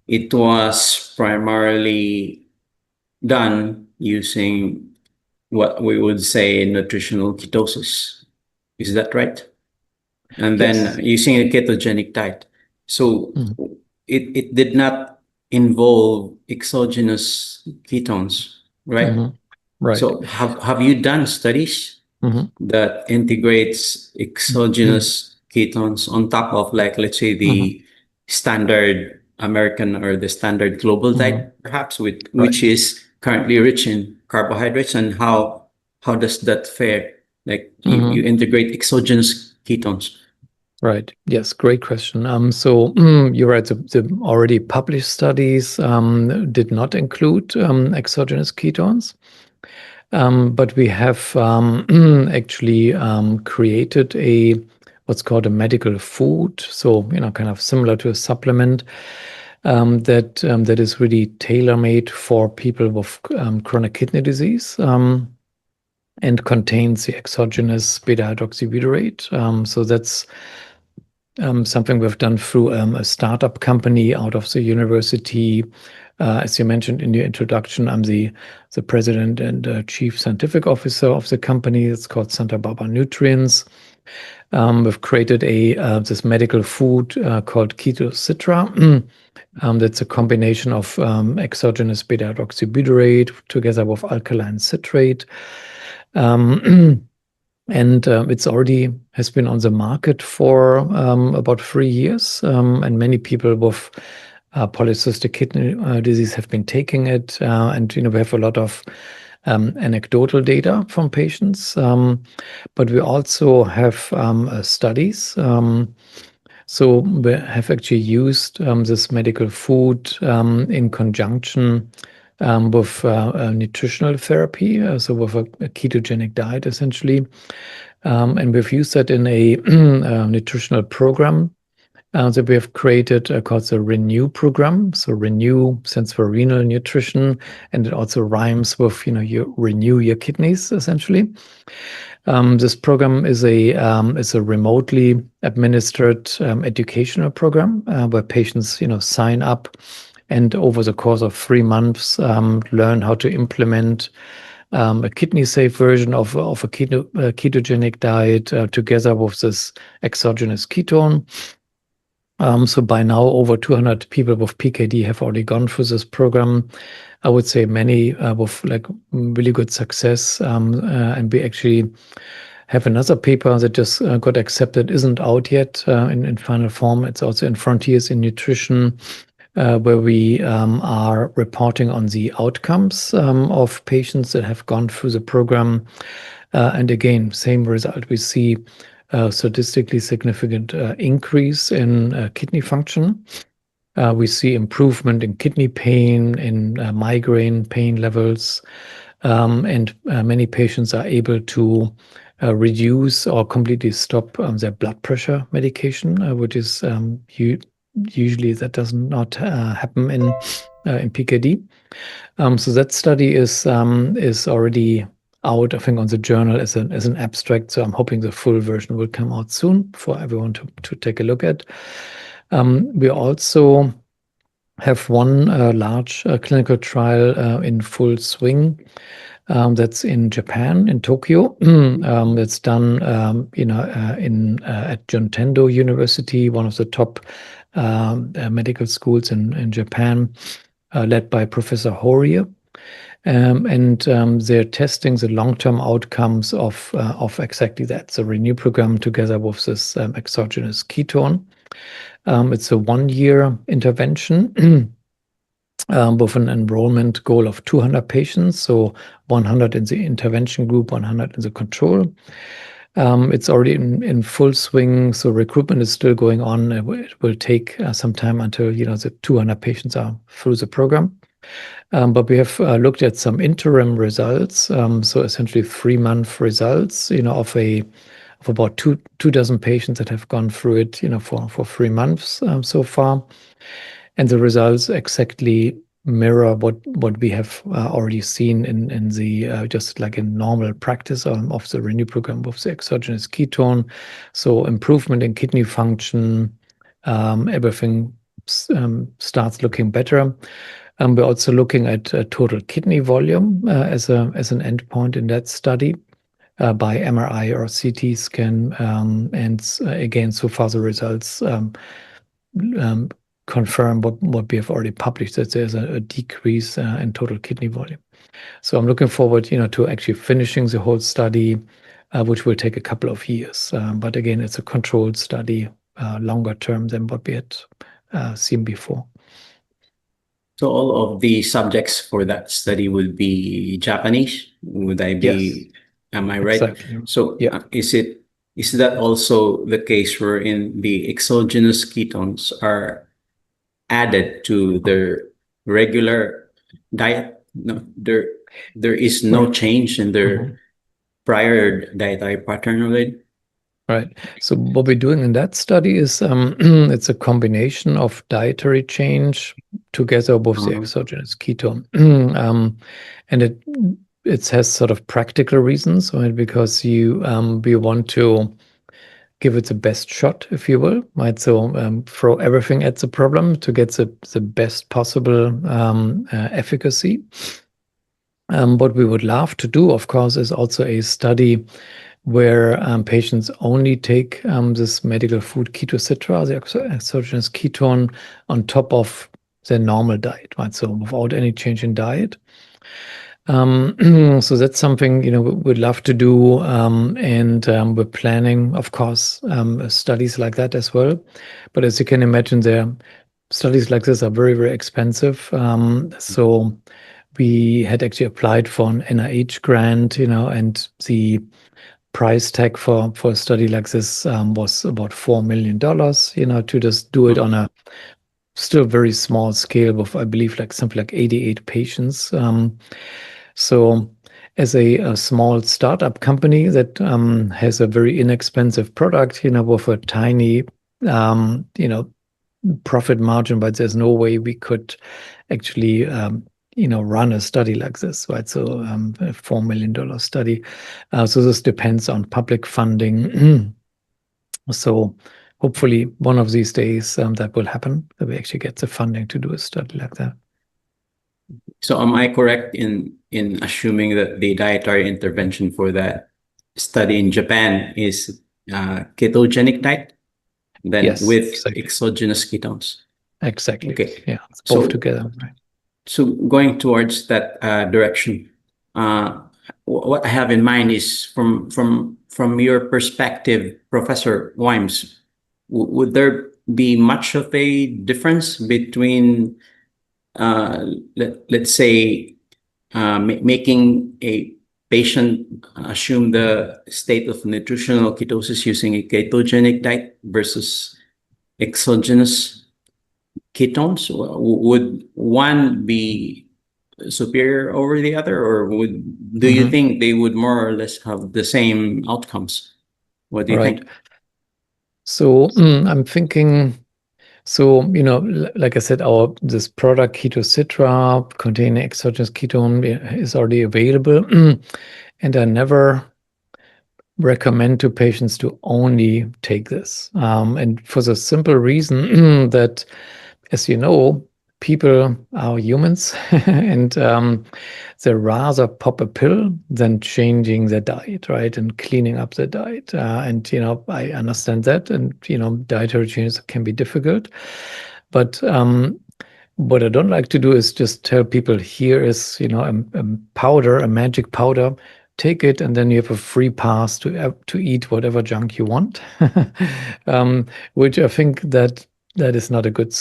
B: it was primarily done using what we would say nutritional ketosis. Is that right? And
A: Yes.
B: then using a ketogenic diet. So it did not involve exogenous ketones, right?
A: Right.
B: So have you done studies that integrates exogenous ketones on top of, like, let's say the standard American or the standard global diet, perhaps, which is currently rich in carbohydrates, and how does that fare? Like you integrate exogenous ketones.
A: Right. Yes. Great question. So you're right. The already published studies did not include exogenous ketones, but we have actually created what's called a medical food. So kind of similar to a supplement that is really tailor-made for people with chronic kidney disease. And contains the exogenous beta-hydroxybutyrate. So that's something we've done through a startup company out of the university. As you mentioned in your introduction, I'm the president and chief scientific officer of the company. It's called Santa Barbara Nutrients. We've created this medical food called Ketosis. That's a combination of exogenous beta-hydroxybutyrate together with alkaline citrate. And it's already has been on the market for about 3 years, and many people with polycystic kidney disease have been taking it. And we have a lot of anecdotal data from patients, but we also have studies. So we have actually used this medical food in conjunction with nutritional therapy, so with a ketogenic diet, essentially. And we've used that in a nutritional program that we have created called the Renew program. So Renew stands for renal nutrition, and it also rhymes with, you renew your kidneys, essentially. This program is a remotely administered educational program where patients, sign up and over the course of 3 months, learn how to implement a kidney-safe version of a ketogenic diet together with this exogenous ketone. So by now, over 200 people with PKD have already gone through this program. I would say many with like really good success. And we actually have another paper that just got accepted, isn't out yet in final form. It's also in Frontiers in Nutrition, where we are reporting on the outcomes of patients that have gone through the program. And again, same result. We see statistically significant increase in kidney function. We see improvement in kidney pain, in migraine pain levels, and many patients are able to reduce or completely stop their blood pressure medication, which is usually that does not happen in PKD. So that study is already out, I think, on the journal as an abstract. So I'm hoping the full version will come out soon for everyone to take a look at. We also have one large clinical trial in full swing. That's in Japan, in Tokyo. That's done, at Juntendo University, one of the top medical schools in Japan, led by Professor Horia. And they're testing the long-term outcomes of exactly that, the ReNew program together with this exogenous ketone. It's a 1-year intervention with an enrollment goal of 200 patients, so 100 in the intervention group, 100 in the control. It's already in full swing, so recruitment is still going on. It will take some time until the 200 patients are through the program. But we have looked at some interim results, so essentially 3-month results, of about two dozen patients that have gone through it, for 3 months so far, and the results exactly mirror what we have already seen in the just like in normal practice of the ReNew program with the exogenous ketone. So improvement in kidney function, everything starts looking better. We're also looking at total kidney volume as an endpoint in that study by MRI or CT scan. And again, so far the results confirm what we have already published, that there's a decrease in total kidney volume. So I'm looking forward, to actually finishing the whole study, which will take a couple of years. But again, it's a controlled study, longer term than what we had seen before.
B: So all of the subjects for that study will be Japanese? Would I be?
A: Yes,
B: am I right?
A: exactly.
B: So
A: Yeah.
B: Is that also the case wherein the exogenous ketones are added to their regular diet? No, there is no
A: Right.
B: change in their prior dietary pattern already?
A: Right. So what we're doing in that study is it's a combination of dietary change together with the exogenous ketone. And it has sort of practical reasons, right? Because we want to give it the best shot, if you will, right? So throw everything at the problem to get the best possible efficacy. What we would love to do, of course, is also a study where patients only take this medical food ketosidra, the exogenous ketone, on top of their normal diet, right? So without any change in diet. So that's something we'd love to do, and we're planning, of course, studies like that as well. But as you can imagine, studies like this are very, very expensive. So we had actually applied for an NIH grant, and the price tag for a study like this was about $4 million, to just do it on a still very small scale with, I believe, something like 88 patients. So as a small startup company that has a very inexpensive product, with a tiny, profit margin, but there's no way we could actually run a study like this, right? So a $4 million study. So this depends on public funding. So hopefully one of these days that will happen, that we actually get the funding to do a study like that.
B: So am I correct in assuming that the dietary intervention for that study in Japan is ketogenic diet, then
A: Yes,
B: with
A: exactly.
B: exogenous ketones?
A: Exactly.
B: Okay.
A: Yeah, it's both together. Right.
B: So going towards that direction, what I have in mind is from your perspective, Professor Weimbs, would there be much of a difference between, let's say, making a patient assume the state of nutritional ketosis using a ketogenic diet versus exogenous ketones? Would one be superior over the other, or do you think they would more or less have the same outcomes? What do you think?
A: So I'm thinking, so, like I said, this product Ketocitra containing exogenous ketone is already available. And I never recommend to patients to only take this. And for the simple reason that, as you know, people are humans and they rather pop a pill than changing their diet, right? And cleaning up their diet. And, I understand that. And, dietary changes can be difficult. But what I don't like to do is just tell people, here is, a powder, a magic powder. Take it, and then you have a free pass to eat whatever junk you want, which I think that is not a good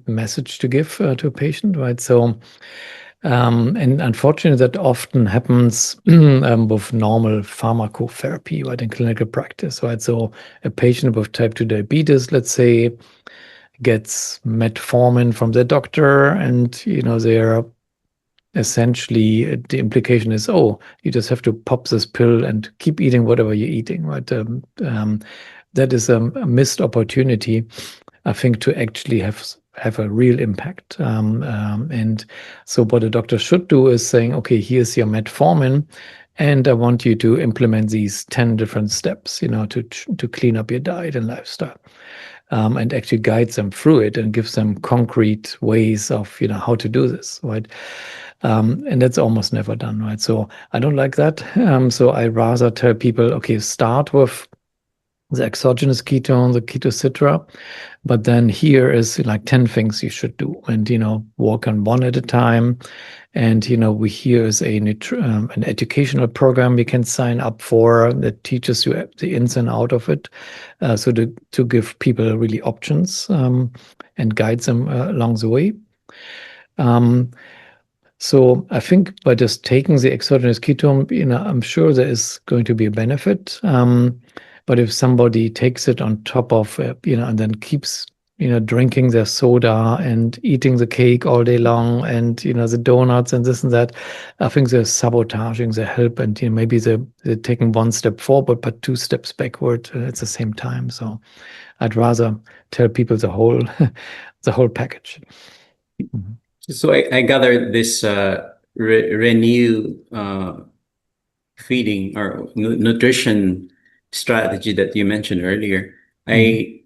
A: message to give to a patient, right? So, and unfortunately, that often happens with normal pharmacotherapy, right, in clinical practice, right? So, a patient with type 2 diabetes, let's say, gets metformin from their doctor, and they're essentially, the implication is, oh, you just have to pop this pill and keep eating whatever you're eating, right? That is a missed opportunity, I think, to actually have a real impact. And so what a doctor should do is saying, okay, here's your metformin, and I want you to implement these 10 different steps, to clean up your diet and lifestyle. And actually guides them through it and gives them concrete ways of, how to do this, right? And that's almost never done, right? So I don't like that. So I rather tell people, okay, start with the exogenous ketone, the Ketocitra, but then here is like 10 things you should do, and work on one at a time. And here is an educational program we can sign up for that teaches you the ins and out of it, so to give people really options and guides them along the way. So I think by just taking the exogenous ketone, I'm sure there is going to be a benefit. But if somebody takes it on top of, and then keeps, drinking their soda and eating the cake all day long, and, the donuts and this and that, I think they're sabotaging their health, and, maybe they're taking one step forward, but 2 steps backward at the same time. So I'd rather tell people the whole, the whole package. Mm-hmm.
B: So I gather this renew feeding or nutrition strategy that you mentioned earlier. I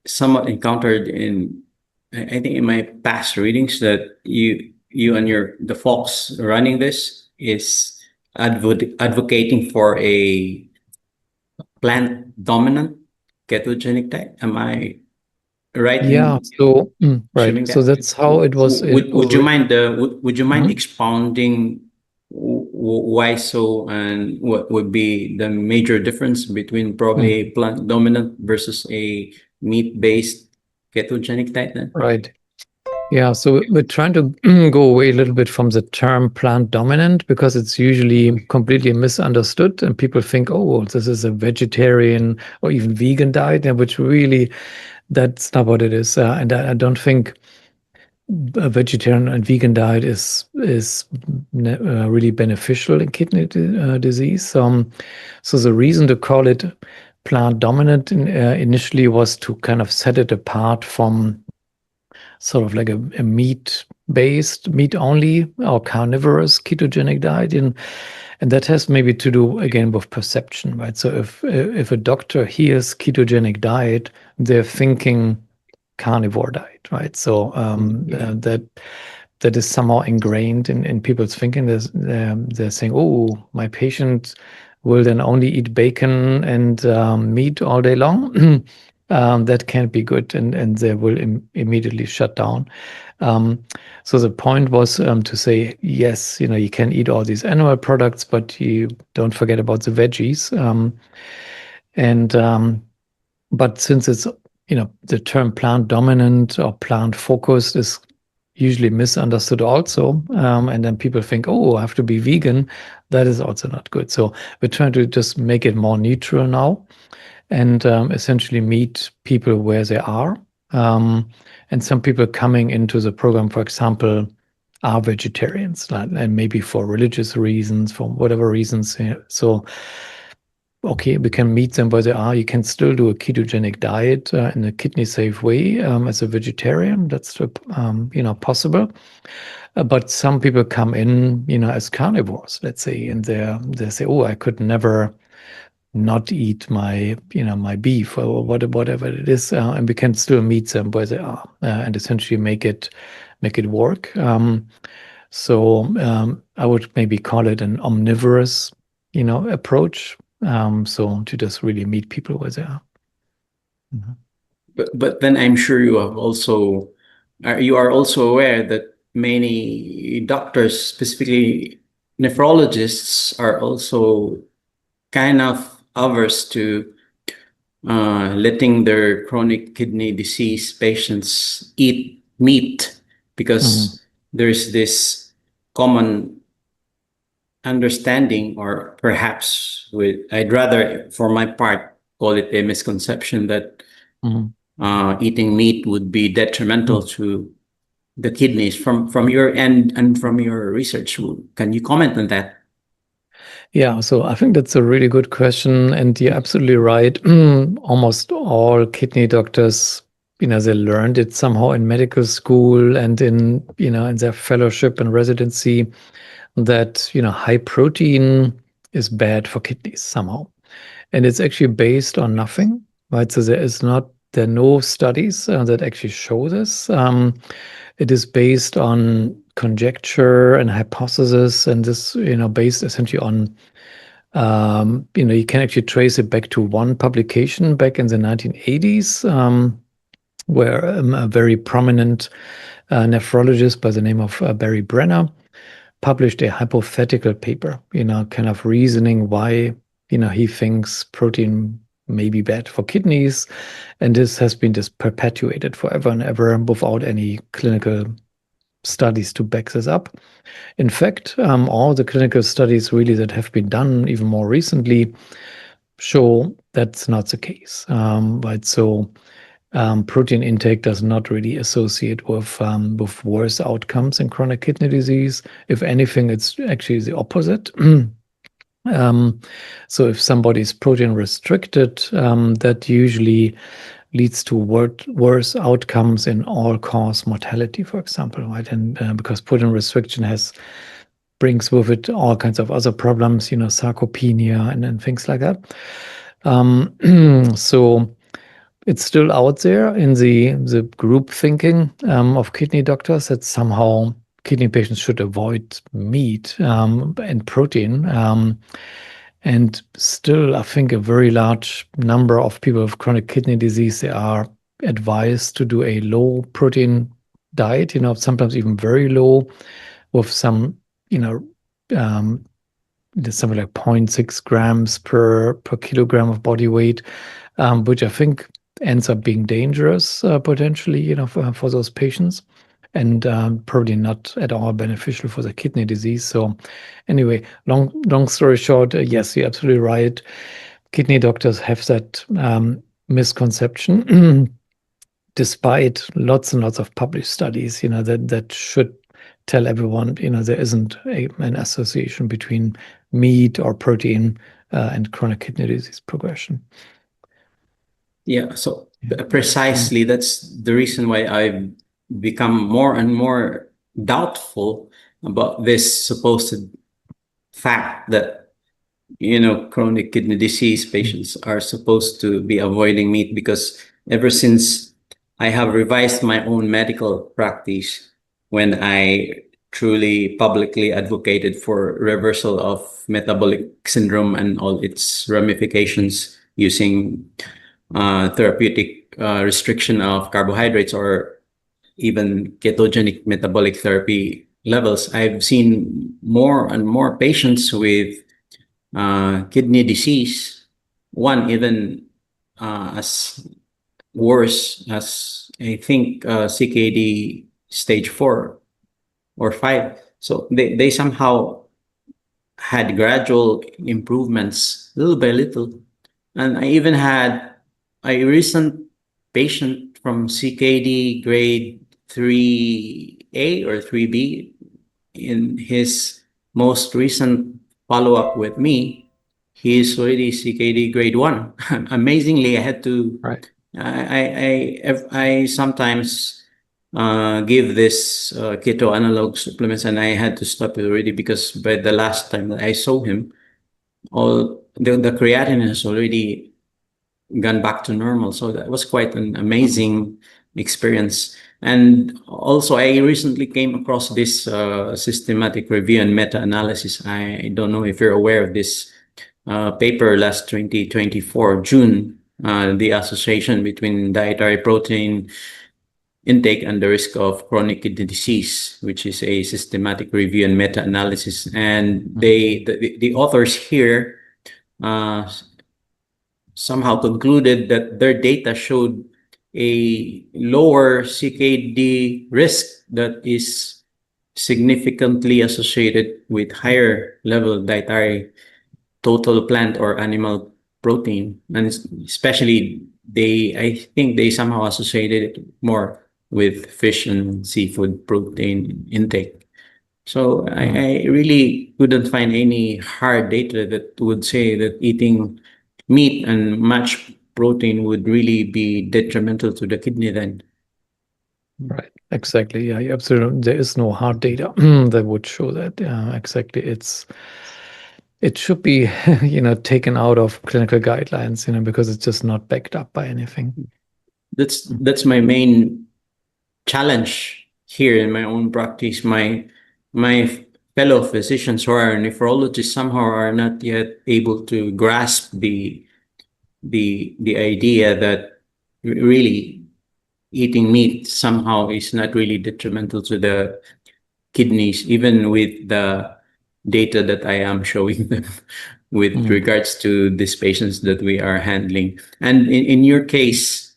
B: somewhat encountered I think in my past readings that you and the folks running this is advocating for a plant dominant ketogenic diet. Am I right?
A: Yeah. So right. So that's how it was.
B: Would you mind expounding why so, and what would be the major difference between probably plant dominant versus a meat-based ketogenic diet then?
A: Right. Yeah, so we're trying to go away a little bit from the term plant dominant, because it's usually completely misunderstood, and people think, oh, this is a vegetarian or even vegan diet, which really, that's not what it is. And I don't think a vegetarian and vegan diet is really beneficial in kidney disease. So the reason to call it plant dominant initially was to kind of set it apart from sort of like a meat-based, meat-only or carnivorous ketogenic diet. And that has maybe to do again with perception, right? So if a doctor hears ketogenic diet, they're thinking carnivore diet, right? So that is somehow ingrained in people's thinking. They're saying, oh, my patient will then only eat bacon and meat all day long. That can't be good, and they will immediately shut down. So the point was to say, yes, you can eat all these animal products, but you don't forget about the veggies. But since it's, the term plant dominant or plant focused is usually misunderstood also. And then people think, oh, I have to be vegan. That is also not good. So we're trying to just make it more neutral now and essentially meet people where they are. And some people coming into the program, for example, are vegetarians, and maybe for religious reasons, for whatever reasons. So, okay, we can meet them where they are. You can still do a ketogenic diet in a kidney-safe way as a vegetarian. That's possible. But some people come in, as carnivores, let's say, and they say, oh, I could never not eat my beef or whatever it is, and we can still meet them where they are and essentially make it work. So I would maybe call it an omnivorous, approach. So to just really meet people where they are.
B: But then I'm sure you are also aware that many doctors, specifically nephrologists, are also kind of averse to letting their chronic kidney disease patients eat meat because there's this common understanding, or perhaps I'd rather, for my part, call it a misconception that eating meat would be detrimental to the kidneys. From your end and from your research, can you comment on that?
A: Yeah, so I think that's a really good question, and you're absolutely right. Almost all kidney doctors, they learned it somehow in medical school and in their fellowship and residency that, high protein is bad for kidneys somehow. And it's actually based on nothing, right? So there are no studies that actually show this. It is based on conjecture and hypothesis, and this, based essentially on, you can actually trace it back to one publication back in the 1980s, where a very prominent nephrologist by the name of Barry Brenner published a hypothetical paper, kind of reasoning why, he thinks protein may be bad for kidneys. And this has been just perpetuated forever and ever without any clinical studies to back this up. In fact, all the clinical studies really that have been done even more recently show that's not the case. Right? So protein intake does not really associate with worse outcomes in chronic kidney disease. If anything, it's actually the opposite. So if somebody is protein restricted, that usually leads to worse outcomes in all-cause mortality, for example, right? And because protein restriction brings with it all kinds of other problems, sarcopenia and things like that. So it's still out there in the group thinking of kidney doctors that somehow kidney patients should avoid meat and protein. And still, I think a very large number of people with chronic kidney disease, they are advised to do a low protein diet, sometimes even very low, with some, something like 0.6 grams per kilogram of body weight, which I think ends up being dangerous potentially, for those patients, and probably not at all beneficial for the kidney disease. So anyway, long story short, yes, you're absolutely right. Kidney doctors have that misconception, despite lots and lots of published studies, that should tell everyone, there isn't an association between meat or protein and chronic kidney disease progression.
B: Yeah, so precisely that's the reason why I've become more and more doubtful about this supposed fact that, chronic kidney disease patients are supposed to be avoiding meat, because ever since I have revised my own medical practice, when I truly publicly advocated for reversal of metabolic syndrome and all its ramifications using therapeutic restriction of carbohydrates, or even ketogenic metabolic therapy levels, I've seen more and more patients with kidney disease, one even as worse as, I think, CKD stage 4 or 5. So they somehow had gradual improvements little by little. And I even had a recent patient from CKD grade 3A or 3B in his most recent follow-up with me. He is already CKD grade 1. Amazingly, I had to,
A: Right.
B: I sometimes give this keto analog supplements, and I had to stop it already, because by the last time that I saw him, all the creatinine has already gone back to normal. So that was quite an amazing experience. And also, I recently came across this systematic review and meta-analysis. I don't know if you're aware of this paper last 2024, June, the association between dietary protein intake and the risk of chronic kidney disease, which is a systematic review and meta-analysis. And the authors here somehow concluded that their data showed a lower CKD risk that is significantly associated with higher level dietary total plant or animal protein. And especially, I think they somehow associated it more with fish and seafood protein intake. So I really couldn't find any hard data that would say that eating meat and much protein would really be detrimental to the kidney then.
A: Right. Exactly. Yeah, absolutely. There is no hard data that would show that. Exactly. It should be, taken out of clinical guidelines, because it's just not backed up by anything.
B: That's my main challenge here in my own practice. My fellow physicians who are nephrologists somehow are not yet able to grasp the idea that really eating meat somehow is not really detrimental to the kidneys, even with the data that I am showing them with regards to these patients that we are handling. And in your case,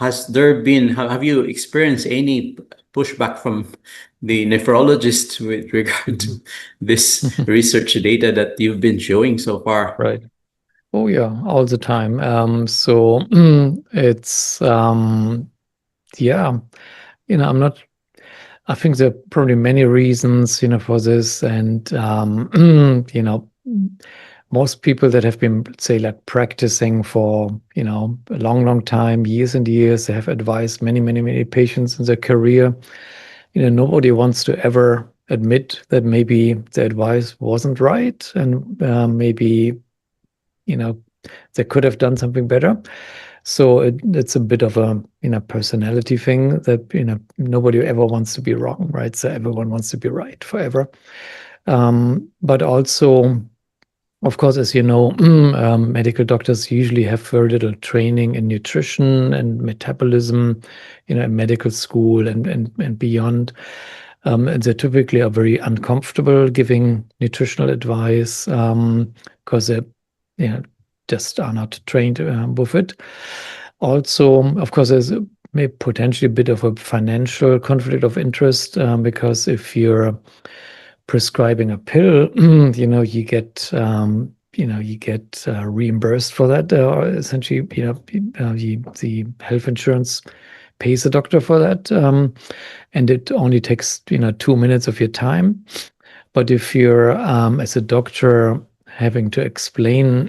B: have you experienced any pushback from the nephrologist with regard to this research data that you've been showing so far?
A: Right. Oh yeah, all the time. So it's yeah, I think there are probably many reasons, for this, and most people that have been, say, like practicing for, a long time, years and years, they have advised many patients in their career. Nobody wants to ever admit that maybe the advice wasn't right, and maybe, they could have done something better. So it's a bit of a personality thing that nobody ever wants to be wrong, right? So everyone wants to be right forever. But also, of course, as you know, medical doctors usually have very little training in nutrition and metabolism, in medical school and beyond. And they typically are very uncomfortable giving nutritional advice because they just are not trained with it. Also, of course, there's maybe potentially a bit of a financial conflict of interest because if you're prescribing a pill, you get reimbursed for that. Or essentially, the health insurance pays the doctor for that, and it only takes 2 minutes of your time. But if you're as a doctor having to explain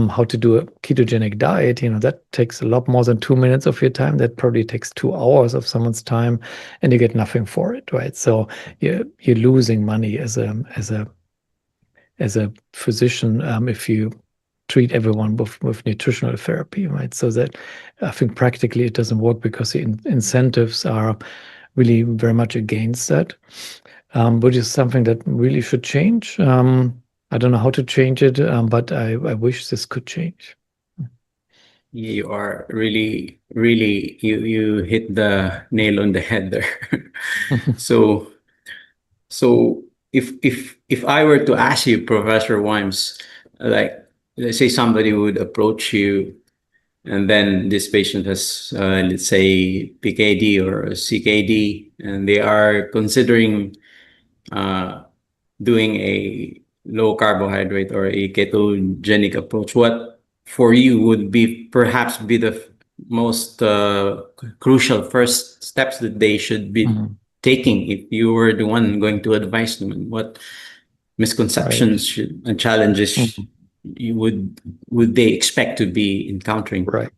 A: how to do a ketogenic diet, that takes a lot more than 2 minutes of your time. That probably takes 2 hours of someone's time, and you get nothing for it, right? So you're losing money as a physician if you treat everyone with nutritional therapy, right? So that I think practically it doesn't work because the incentives are really very much against that, which is something that really should change. I don't know how to change it, but I wish this could change.
B: You are really, really, you hit the nail on the head there. So, if I were to ask you, Professor Weimbs, like, let's say somebody would approach you, and then this patient has, let's say, PKD or CKD, and they are considering doing a low carbohydrate or a ketogenic approach, what for you would be perhaps be the most crucial first steps that they should be taking if you were the one going to advise them? And what misconceptions and challenges you would they expect to be encountering?
A: Right.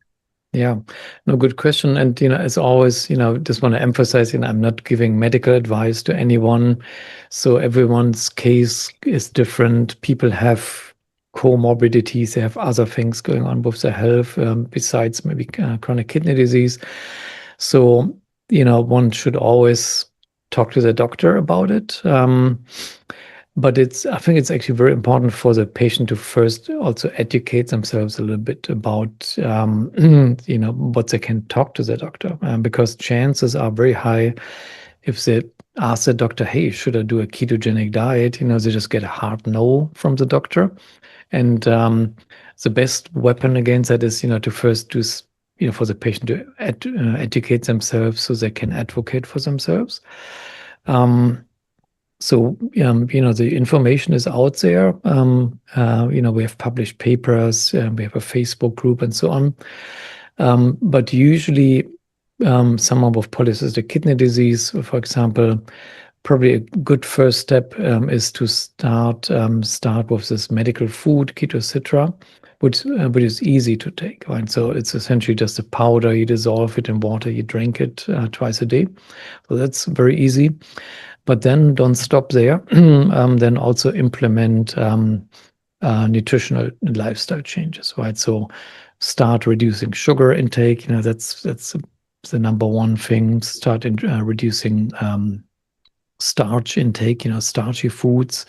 A: Yeah, no, good question. And, as always, just want to emphasize, I'm not giving medical advice to anyone. So everyone's case is different. People have comorbidities. They have other things going on with their health besides maybe chronic kidney disease. So, one should always talk to the doctor about it. But I think it's actually very important for the patient to first also educate themselves a little bit about, what they can talk to the doctor, because chances are very high if they ask the doctor, hey, should I do a ketogenic diet? They just get a hard no from the doctor. And the best weapon against that is, to first do, for the patient to educate themselves so they can advocate for themselves. So, the information is out there. We have published papers, we have a Facebook group and so on. But usually, someone with polycystic kidney disease, for example, probably a good first step is to start with this medical food, Ketocitra, which is easy to take, right? So it's essentially just a powder. You dissolve it in water, you drink it twice a day. So that's very easy. But then don't stop there. Then also implement nutritional and lifestyle changes, right? So start reducing sugar intake. That's the number one thing. Start reducing starch intake. Starchy foods.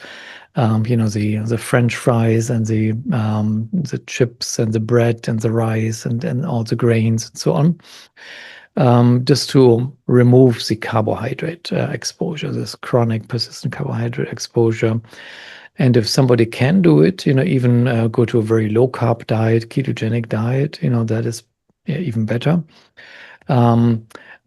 A: The French fries and the chips and the bread and the rice and all the grains and so on. Just to remove the carbohydrate exposure, this chronic persistent carbohydrate exposure. And if somebody can do it, even go to a very low carb diet, ketogenic diet, that is even better.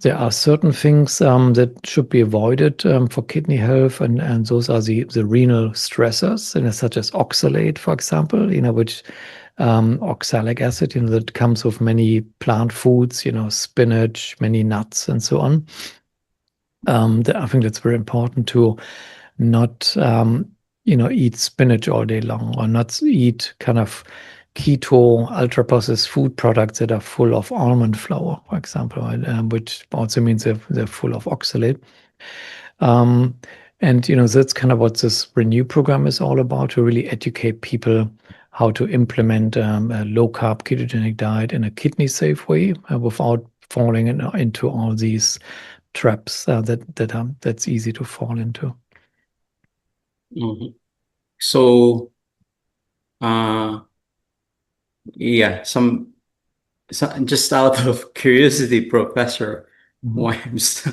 A: There are certain things that should be avoided for kidney health, and those are the renal stressors, such as oxalate, for example, which oxalic acid, that comes with many plant foods, spinach, many nuts, and so on. I think that's very important to not, eat spinach all day long, or not eat kind of keto ultra-processed food products that are full of almond flour, for example, which also means they're full of oxalate. And that's kind of what this Renew program is all about, to really educate people how to implement a low-carb ketogenic diet in a kidney-safe way without falling into all these traps that's easy to fall into.
B: Mm-hmm. So, yeah, just out of curiosity, Professor Weimbs,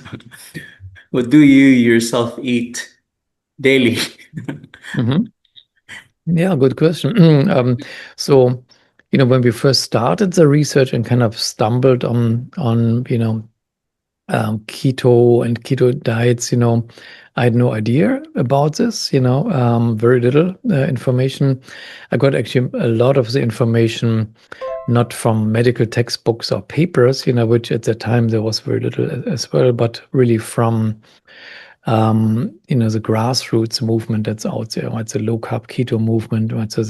B: what do you yourself eat daily?
A: Yeah, good question. So, when we first started the research and kind of stumbled on keto and keto diets, I had no idea about this, very little information. I got actually a lot of the information not from medical textbooks or papers, which at the time there was very little as well, but really from the grassroots movement that's out there. It's a low-carb keto movement. Right? So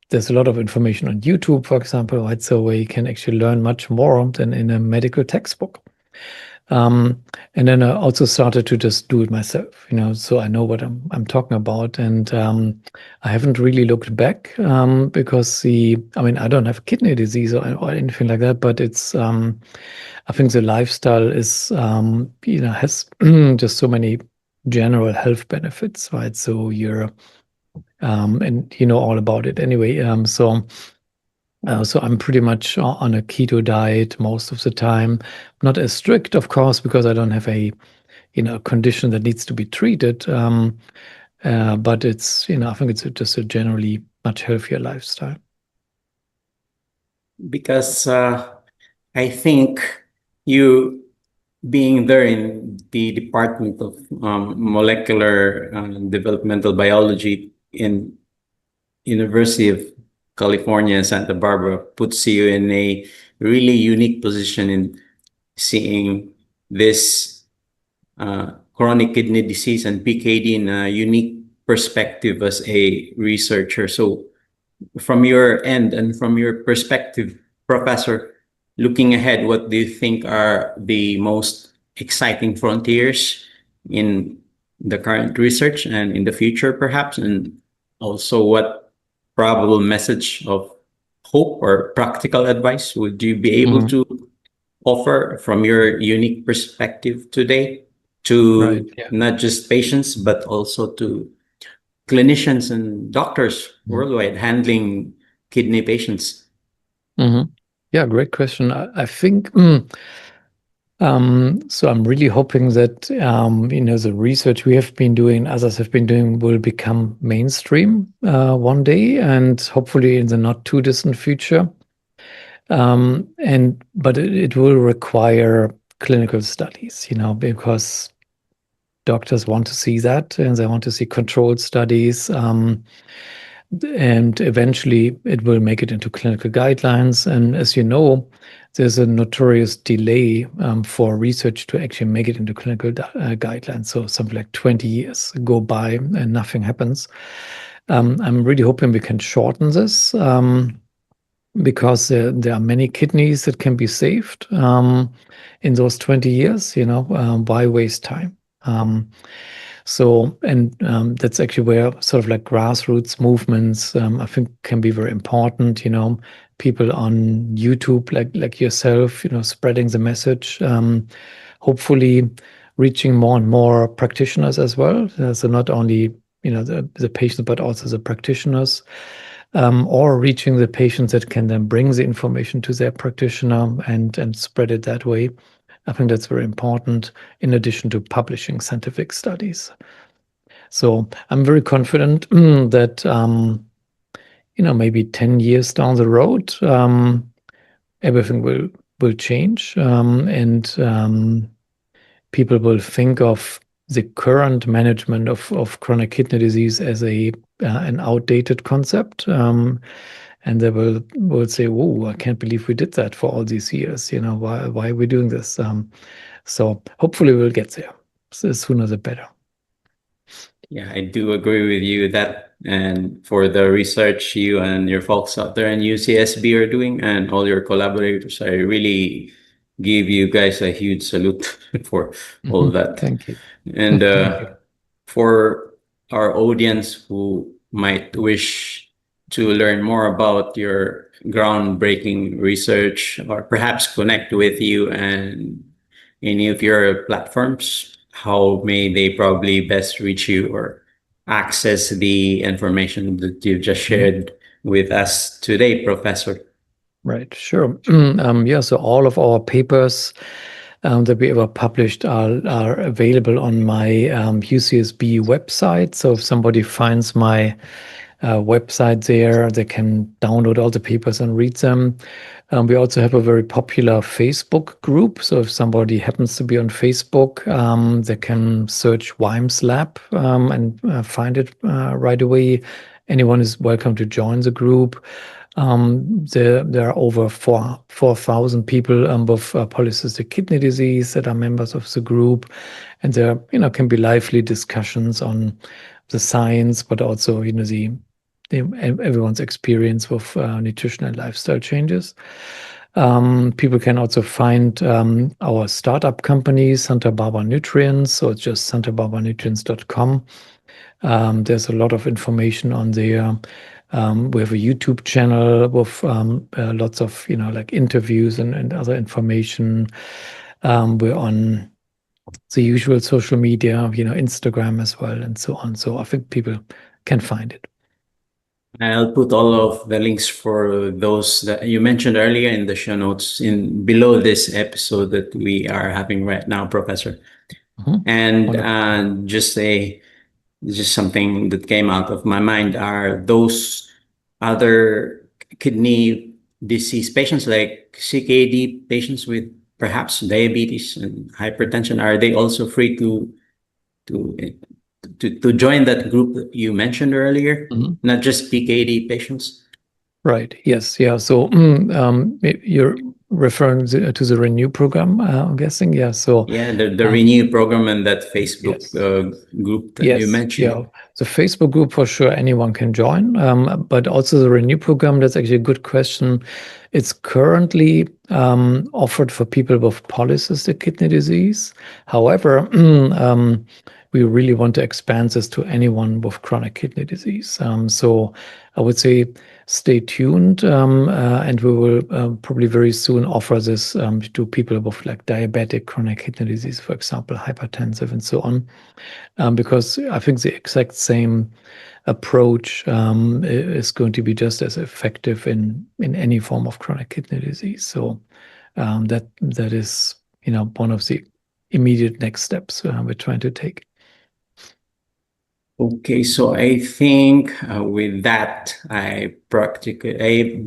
A: there's a lot of information on YouTube, for example, right? So where you can actually learn much more than in a medical textbook. And then I also started to just do it myself, so I know what I'm talking about. And I haven't really looked back because I don't have kidney disease or anything like that, but it's I think the lifestyle is has just so many general health benefits, right? So you're and you know all about it anyway. So I'm pretty much on a keto diet most of the time. Not as strict, of course, because I don't have a condition that needs to be treated. But it's I think it's just a generally much healthier lifestyle.
B: Because I think you being there in the Department of Molecular Developmental Biology in University of California, Santa Barbara puts you in a really unique position in seeing this chronic kidney disease and PKD in a unique perspective as a researcher. So from your end and from your perspective, Professor, looking ahead, what do you think are the most exciting frontiers in the current research and in the future, perhaps? And also, what probable message of hope or practical advice would you be able to offer from your unique perspective today to not just patients, but also to clinicians and doctors worldwide handling kidney patients?
A: Yeah, great question. I think so. I'm really hoping that the research we have been doing, others have been doing, will become mainstream one day, and hopefully in the not too distant future. But it will require clinical studies, because doctors want to see that, and they want to see controlled studies. And eventually it will make it into clinical guidelines. And as you know, there's a notorious delay for research to actually make it into clinical guidelines. So something like 20 years go by and nothing happens. I'm really hoping we can shorten this because there are many kidneys that can be saved in those 20 years. Why waste time? That's actually where sort of like grassroots movements, I think, can be very important. People on YouTube like yourself, spreading the message, hopefully reaching more and more practitioners as well. So not only the patients, but also the practitioners, or reaching the patients that can then bring the information to their practitioner and spread it that way. I think that's very important, in addition to publishing scientific studies. So I'm very confident that maybe 10 years down the road, everything will change, and people will think of the current management of chronic kidney disease as an outdated concept. And they will say, "Whoa, I can't believe we did that for all these years. Why are we doing this?" So hopefully we'll get there. The sooner the better.
B: Yeah, I do agree with you that, and for the research you and your folks out there in UCSB are doing, and all your collaborators, I really give you guys a huge salute for all that.
A: Thank you.
B: And for our audience who might wish to learn more about your groundbreaking research, or perhaps connect with you and any of your platforms, how may they probably best reach you or access the information that you've just shared with us today, Professor?
A: Right, sure. Yeah, so all of our papers that we ever published are available on my UCSB website. So if somebody finds my website there, they can download all the papers and read them. We also have a very popular Facebook group. So if somebody happens to be on Facebook, they can search Weimbs Lab and find it right away. Anyone is welcome to join the group. There are over 4,000 people with polycystic kidney disease that are members of the group, and there, can be lively discussions on the science, but also, everyone's experience with nutrition and lifestyle changes. People can also find our startup company, Santa Barbara Nutrients. So it's just santabarbaranutrients.com. There's a lot of information on there. We have a YouTube channel with lots of, like interviews and other information. We're on the usual social media, Instagram as well, and so on. So I think people can find it.
B: I'll put all of the links for those that you mentioned earlier in the show notes below this episode that we are having right now, Professor. And just something that came out of my mind are those other kidney disease patients, like CKD patients with perhaps diabetes and hypertension. Are they also free to join that group that you mentioned earlier, not just PKD patients?
A: Right. Yes. Yeah. So you're referring to the Renew program, I'm guessing. Yeah. So
B: the Renew program and that Facebook group that you mentioned.
A: Yeah. The Facebook group, for sure, anyone can join. But also the Renew program, that's actually a good question. It's currently offered for people with polycystic kidney disease. However, we really want to expand this to anyone with chronic kidney disease. So I would say stay tuned, and we will probably very soon offer this to people with like diabetic chronic kidney disease, for example, hypertensive and so on, because I think the exact same approach is going to be just as effective in any form of chronic kidney disease. So that is, one of the immediate next steps we're trying to take.
B: Okay, so I think with that, I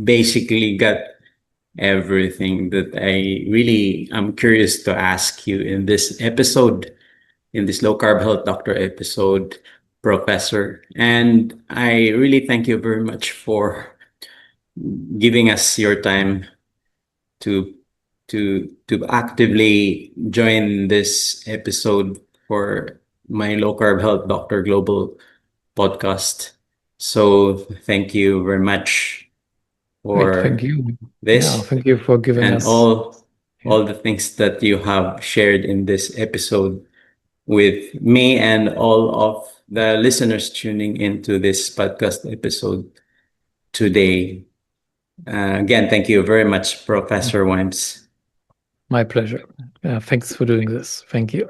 B: basically got everything that I really am curious to ask you in this episode, in this Low Carb Health Doctor episode, Professor. And I really thank you very much for giving us your time to actively join this episode for my Low Carb Health Doctor Global podcast. So thank you very much for
A: thank you.
B: this.
A: Yeah, thank you for giving
B: and
A: us
B: all the things that you have shared in this episode with me and all of the listeners tuning into this podcast episode today. Again, thank you very much, Professor Weimbs.
A: My pleasure. Thanks for doing this. Thank you.